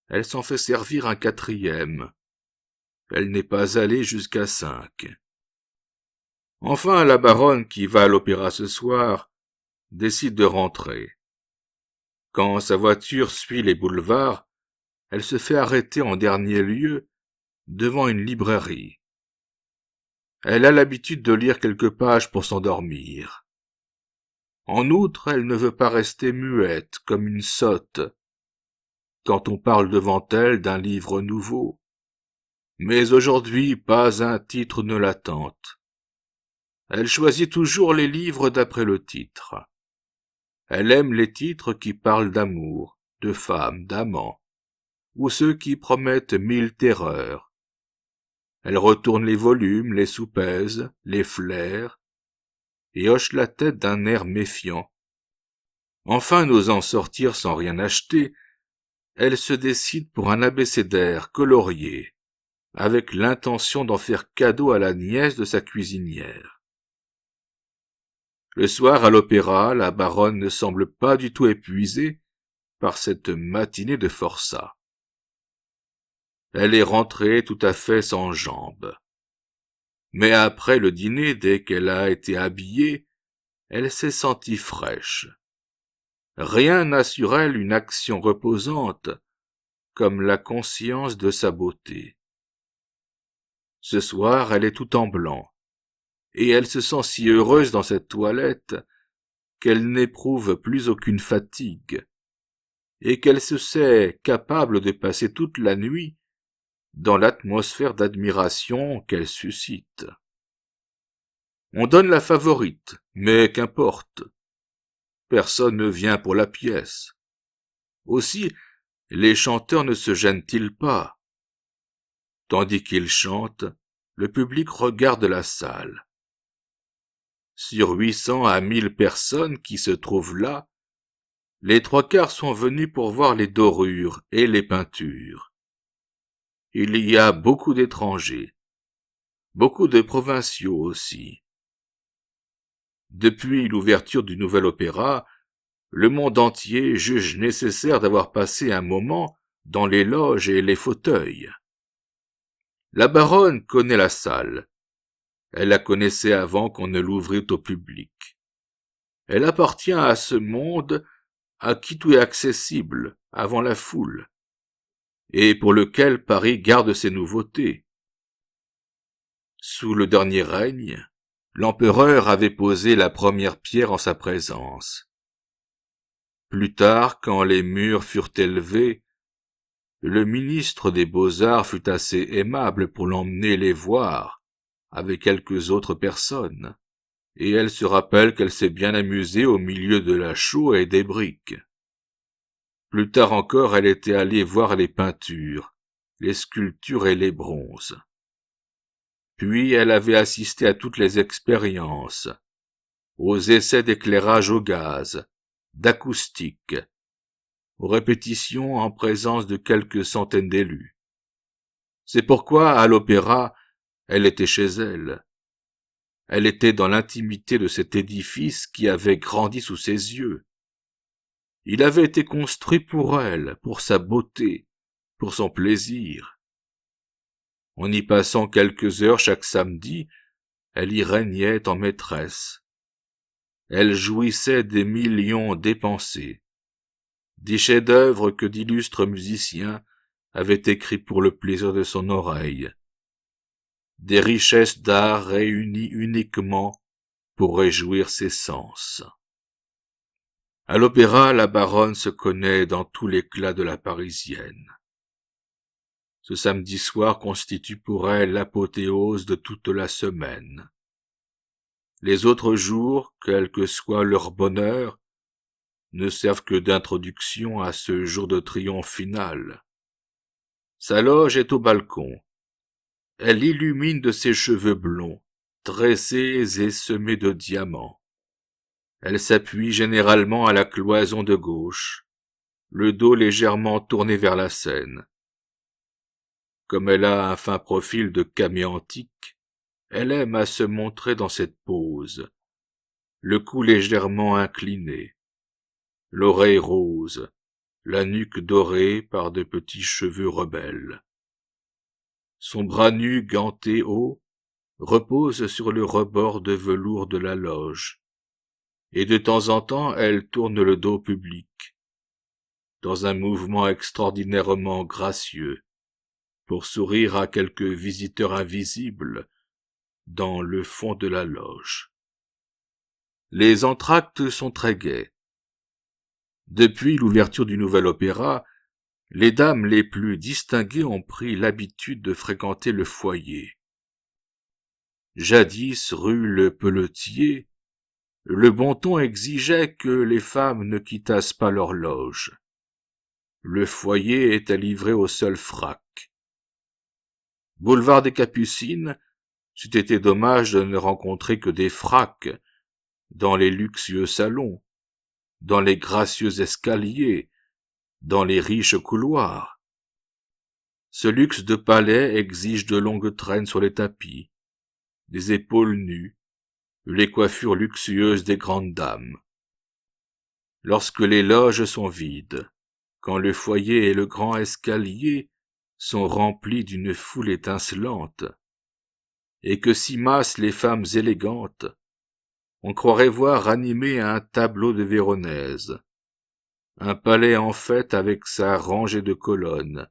elle s'en fait servir un 4e. Elle n'est pas allée jusqu'à 5. Enfin, la baronne, qui va à l'opéra ce soir, décide de rentrer. Quand sa voiture suit les boulevards, elle se fait arrêter en dernier lieu devant une librairie. Elle a l'habitude de lire quelques pages pour s'endormir. En outre, elle ne veut pas rester muette comme une sotte quand on parle devant elle d'un livre nouveau. Mais aujourd'hui, pas un titre ne la tente. Elle choisit toujours les livres d'après le titre. Elle aime les titres qui parlent d'amour, de femmes, d'amants, ou ceux qui promettent 1000 terreurs. Elle retourne les volumes, les soupèse, les flaire, et hoche la tête d'un air méfiant. Enfin, n'osant sortir sans rien acheter, elle se décide pour un abécédaire colorié, avec l'intention d'en faire cadeau à la nièce de sa cuisinière. Le soir, à l'opéra, la baronne ne semble pas du tout épuisée par cette matinée de forçat. Elle est rentrée tout à fait sans jambes. Mais après le dîner, dès qu'elle a été habillée, elle s'est sentie fraîche. Rien n'a sur elle une action reposante, comme la conscience de sa beauté. Ce soir, elle est tout en blanc, et elle se sent si heureuse dans cette toilette qu'elle n'éprouve plus aucune fatigue, et qu'elle se sait capable de passer toute la nuit dans l'atmosphère d'admiration qu'elle suscite. On donne la favorite, mais qu'importe. Personne ne vient pour la pièce. Aussi, les chanteurs ne se gênent-ils pas? Tandis qu'ils chantent, le public regarde la salle. Sur 800 à 1000 personnes qui se trouvent là, les 3/4 sont venus pour voir les dorures et les peintures. Il y a beaucoup d'étrangers, beaucoup de provinciaux aussi. Depuis l'ouverture du nouvel opéra, le monde entier juge nécessaire d'avoir passé un moment dans les loges et les fauteuils. La baronne connaît la salle. Elle la connaissait avant qu'on ne l'ouvrît au public. Elle appartient à ce monde à qui tout est accessible avant la foule, et pour lequel Paris garde ses nouveautés. Sous le dernier règne, l'empereur avait posé la première pierre en sa présence. Plus tard, quand les murs furent élevés, le ministre des Beaux-Arts fut assez aimable pour l'emmener les voir avec quelques autres personnes, et elle se rappelle qu'elle s'est bien amusée au milieu de la chaux et des briques. Plus tard encore, elle était allée voir les peintures, les sculptures et les bronzes. Puis elle avait assisté à toutes les expériences, aux essais d'éclairage au gaz, d'acoustique, aux répétitions en présence de quelques centaines d'élus. C'est pourquoi, à l'opéra, elle était chez elle. Elle était dans l'intimité de cet édifice qui avait grandi sous ses yeux. Il avait été construit pour elle, pour sa beauté, pour son plaisir. En y passant quelques heures chaque samedi, elle y régnait en maîtresse. Elle jouissait des millions dépensés, des chefs-d'œuvre que d'illustres musiciens avaient écrits pour le plaisir de son oreille, des richesses d'art réunies uniquement pour réjouir ses sens. À l'opéra, la baronne se connaît dans tout l'éclat de la parisienne. Ce samedi soir constitue pour elle l'apothéose de toute la semaine. Les autres jours, quel que soit leur bonheur, ne servent que d'introduction à ce jour de triomphe final. Sa loge est au balcon. Elle illumine de ses cheveux blonds, tressés et semés de diamants. Elle s'appuie généralement à la cloison de gauche, le dos légèrement tourné vers la scène. Comme elle a un fin profil de camée antique, elle aime à se montrer dans cette pose, le cou légèrement incliné, l'oreille rose, la nuque dorée par de petits cheveux rebelles. Son bras nu ganté haut repose sur le rebord de velours de la loge, et de temps en temps elle tourne le dos public, dans un mouvement extraordinairement gracieux, pour sourire à quelques visiteurs invisibles dans le fond de la loge. Les entr'actes sont très gais. Depuis l'ouverture du nouvel opéra, les dames les plus distinguées ont pris l'habitude de fréquenter le foyer. Jadis, rue Le Pelletier, le bon ton exigeait que les femmes ne quittassent pas leur loge. Le foyer était livré au seul frac. Boulevard des Capucines, c'eût été dommage de ne rencontrer que des fracs dans les luxueux salons, dans les gracieux escaliers, dans les riches couloirs. Ce luxe de palais exige de longues traînes sur les tapis, des épaules nues, les coiffures luxueuses des grandes dames. Lorsque les loges sont vides, quand le foyer et le grand escalier sont remplis d'une foule étincelante, et que s'y massent les femmes élégantes, on croirait voir animer un tableau de Véronèse, un palais en fête avec sa rangée de colonnes,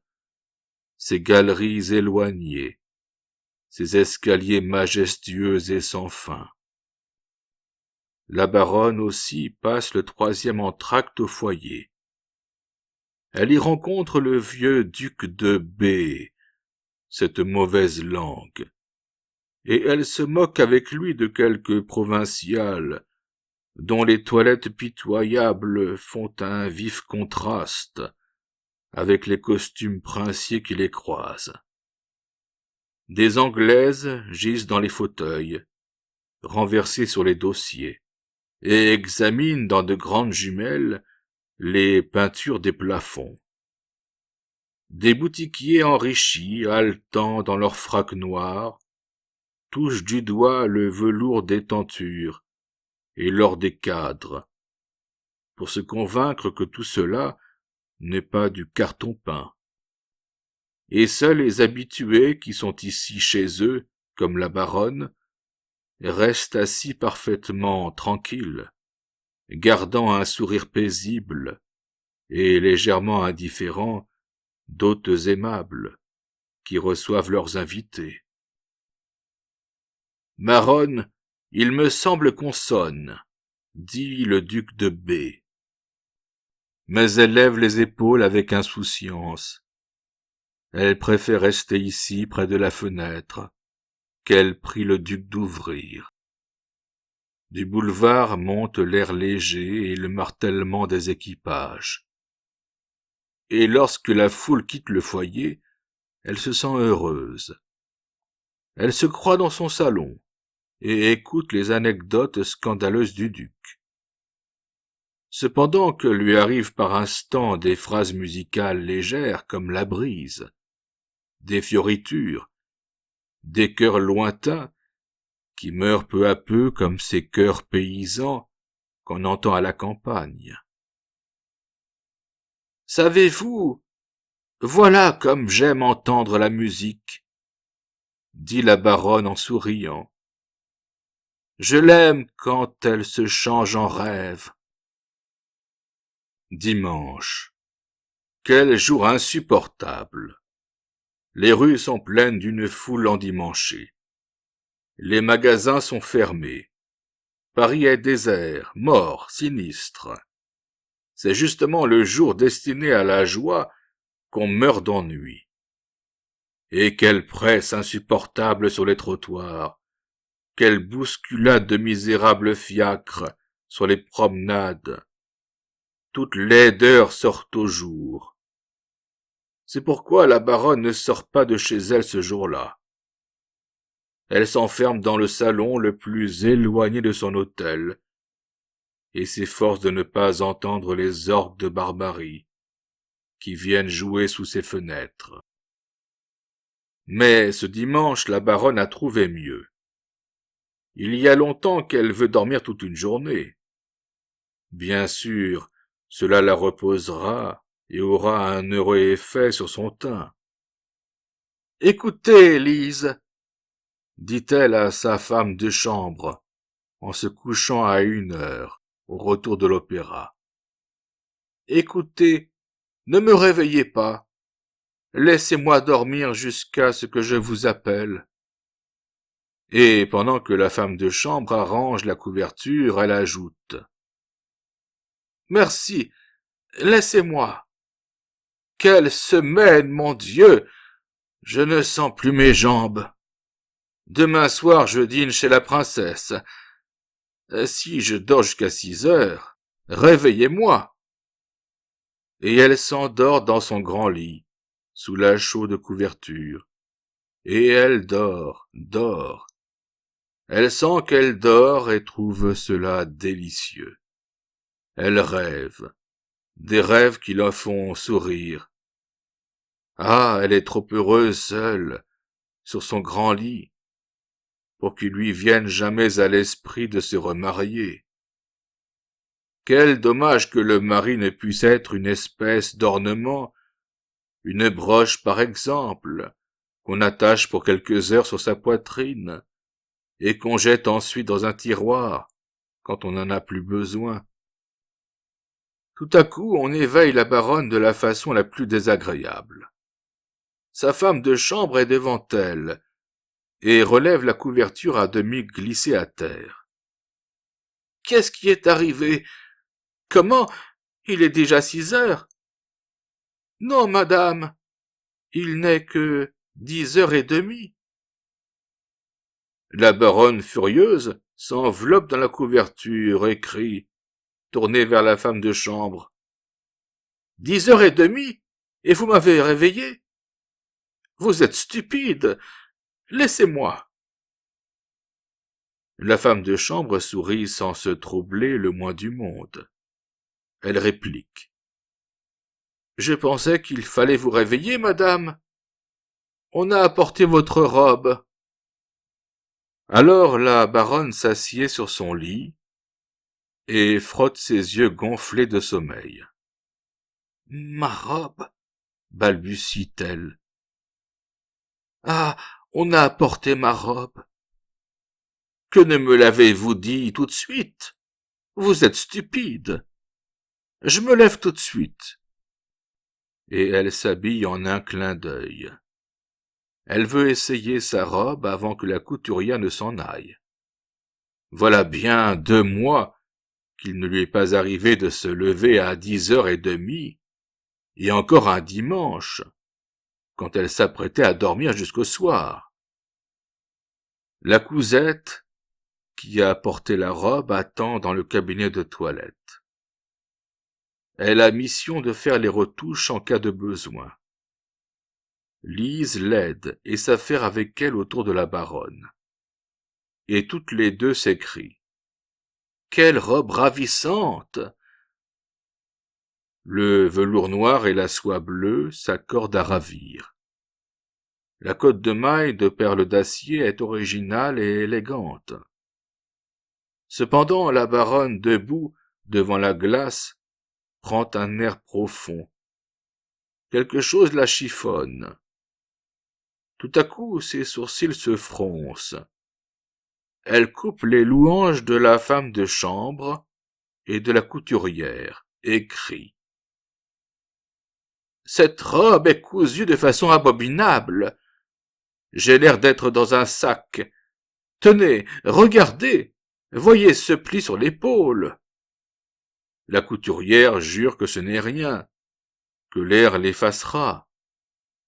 ses galeries éloignées, ses escaliers majestueux et sans fin. La baronne aussi passe le 3e entr'acte au foyer. Elle y rencontre le vieux duc de B, cette mauvaise langue, et elle se moque avec lui de quelques provinciales dont les toilettes pitoyables font un vif contraste avec les costumes princiers qui les croisent. Des Anglaises gisent dans les fauteuils, renversées sur les dossiers, et examinent dans de grandes jumelles les peintures des plafonds. Des boutiquiers enrichis, haletant dans leurs fracs noirs, touchent du doigt le velours des tentures et l'or des cadres, pour se convaincre que tout cela n'est pas du carton peint. Et seuls les habitués qui sont ici chez eux, comme la baronne, restent assis parfaitement tranquilles, gardant un sourire paisible et légèrement indifférent d'hôtes aimables qui reçoivent leurs invités. « Baronne, il me semble qu'on sonne, » dit le duc de B. Mais elle lève les épaules avec insouciance. Elle préfère rester ici près de la fenêtre, qu'elle prie le duc d'ouvrir. Du boulevard monte l'air léger et le martèlement des équipages. Et lorsque la foule quitte le foyer, elle se sent heureuse. Elle se croit dans son salon et écoute les anecdotes scandaleuses du duc. Cependant que lui arrivent par instants des phrases musicales légères comme la brise, des fioritures, des chœurs lointains qui meurent peu à peu comme ces chœurs paysans qu'on entend à la campagne. « Savez-vous, voilà comme j'aime entendre la musique, » dit la baronne en souriant. « Je l'aime quand elle se change en rêve. » Dimanche. Quel jour insupportable! Les rues sont pleines d'une foule endimanchée. Les magasins sont fermés. Paris est désert, mort, sinistre. C'est justement le jour destiné à la joie qu'on meurt d'ennui. Et quelle presse insupportable sur les trottoirs, quelle bousculade de misérables fiacres sur les promenades. Toute laideur sort au jour. C'est pourquoi la baronne ne sort pas de chez elle ce jour-là. Elle s'enferme dans le salon le plus éloigné de son hôtel et s'efforce de ne pas entendre les orgues de barbarie qui viennent jouer sous ses fenêtres. Mais ce dimanche, la baronne a trouvé mieux. Il y a longtemps qu'elle veut dormir toute une journée. Bien sûr, cela la reposera et aura un heureux effet sur son teint. « Écoutez, Lise, » dit-elle à sa femme de chambre, en se couchant à 1 heure, au retour de l'opéra. « Écoutez, ne me réveillez pas. Laissez-moi dormir jusqu'à ce que je vous appelle. » Et pendant que la femme de chambre arrange la couverture, elle ajoute: « Merci, laissez-moi. Quelle semaine, mon Dieu! Je ne sens plus mes jambes. Demain soir, je dîne chez la princesse. Si je dors jusqu'à 6 heures, réveillez-moi. » Et elle s'endort dans son grand lit, sous la chaude couverture. Et elle dort, dort. Elle sent qu'elle dort et trouve cela délicieux. Elle rêve, des rêves qui la font sourire. Ah, elle est trop heureuse seule, sur son grand lit, pour qu'il lui vienne jamais à l'esprit de se remarier. Quel dommage que le mari ne puisse être une espèce d'ornement, une broche par exemple, qu'on attache pour quelques heures sur sa poitrine, et qu'on jette ensuite dans un tiroir, quand on n'en a plus besoin. Tout à coup, on éveille la baronne de la façon la plus désagréable. Sa femme de chambre est devant elle, et relève la couverture à demi glissée à terre. « Qu'est-ce qui est arrivé? Comment? Il est déjà 6 heures. »« Non, madame, il n'est que 10 heures et demie. » La baronne, furieuse, s'enveloppe dans la couverture et crie, tournée vers la femme de chambre: « 10 heures et demie, et vous m'avez réveillé? Vous êtes stupide. Laissez-moi. » La femme de chambre sourit sans se troubler le moins du monde. Elle réplique: « Je pensais qu'il fallait vous réveiller, madame. On a apporté votre robe. » Alors la baronne s'assied sur son lit et frotte ses yeux gonflés de sommeil. « Ma robe, » balbutie-t-elle. « Ah, on a apporté ma robe. Que ne me l'avez-vous dit tout de suite? Vous êtes stupide. Je me lève tout de suite. » Et elle s'habille en un clin d'œil. Elle veut essayer sa robe avant que la couturière ne s'en aille. Voilà bien 2 mois qu'il ne lui est pas arrivé de se lever à 10 heures et demie, et encore un dimanche, quand elle s'apprêtait à dormir jusqu'au soir. La cousette, qui a apporté la robe, attend dans le cabinet de toilette. Elle a mission de faire les retouches en cas de besoin. Lise l'aide et s'affaire avec elle autour de la baronne. Et toutes les deux s'écrient: « Quelle robe ravissante! » Le velours noir et la soie bleue s'accordent à ravir. La cotte de maille de perles d'acier est originale et élégante. Cependant, la baronne, debout devant la glace, prend un air profond. Quelque chose la chiffonne. Tout à coup, ses sourcils se froncent. Elle coupe les louanges de la femme de chambre et de la couturière, et crie: « Cette robe est cousue de façon abominable. J'ai l'air d'être dans un sac. Tenez, regardez, voyez ce pli sur l'épaule. » La couturière jure que ce n'est rien, que l'air l'effacera,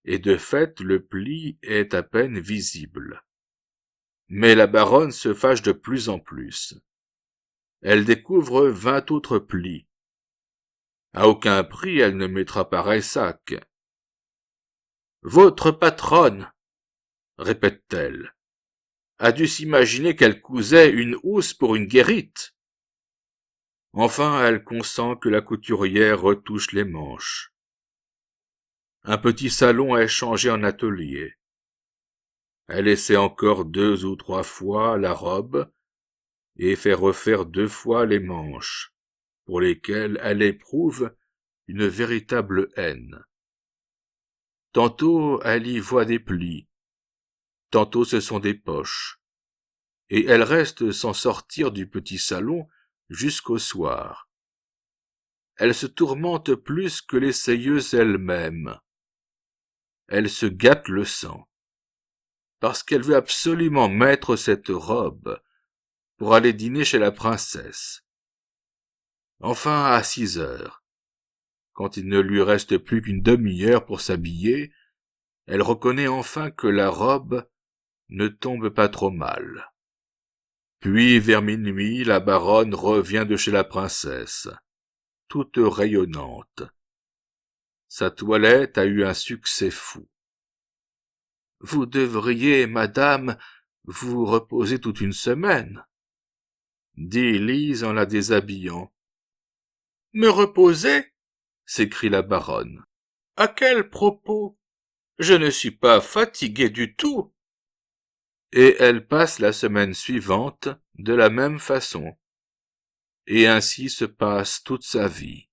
et de fait le pli est à peine visible. Mais la baronne se fâche de plus en plus. Elle découvre 20 autres plis. À aucun prix elle ne mettra pareil sac. « Votre patronne, » répète-t-elle, « a dû s'imaginer qu'elle cousait une housse pour une guérite. » Enfin, elle consent que la couturière retouche les manches. Un petit salon est changé en atelier. Elle essaie encore 2 ou 3 fois la robe et fait refaire 2 fois les manches, pour lesquelles elle éprouve une véritable haine. Tantôt elle y voit des plis, tantôt ce sont des poches, et elle reste sans sortir du petit salon jusqu'au soir. Elle se tourmente plus que l'essayeuse elle-même. elle se gâte le sang, parce qu'elle veut absolument mettre cette robe pour aller dîner chez la princesse. Enfin, à 6 heures, quand il ne lui reste plus qu'une demi-heure pour s'habiller, elle reconnaît enfin que la robe ne tombe pas trop mal. Puis, vers minuit, la baronne revient de chez la princesse, toute rayonnante. Sa toilette a eu un succès fou. « Vous devriez, madame, vous reposer toute une semaine, » dit Lise en la déshabillant. « Me reposer » s'écrie la baronne. « À quel propos? Je ne suis pas fatiguée du tout. » Et elle passe la semaine suivante de la même façon. Et ainsi se passe toute sa vie.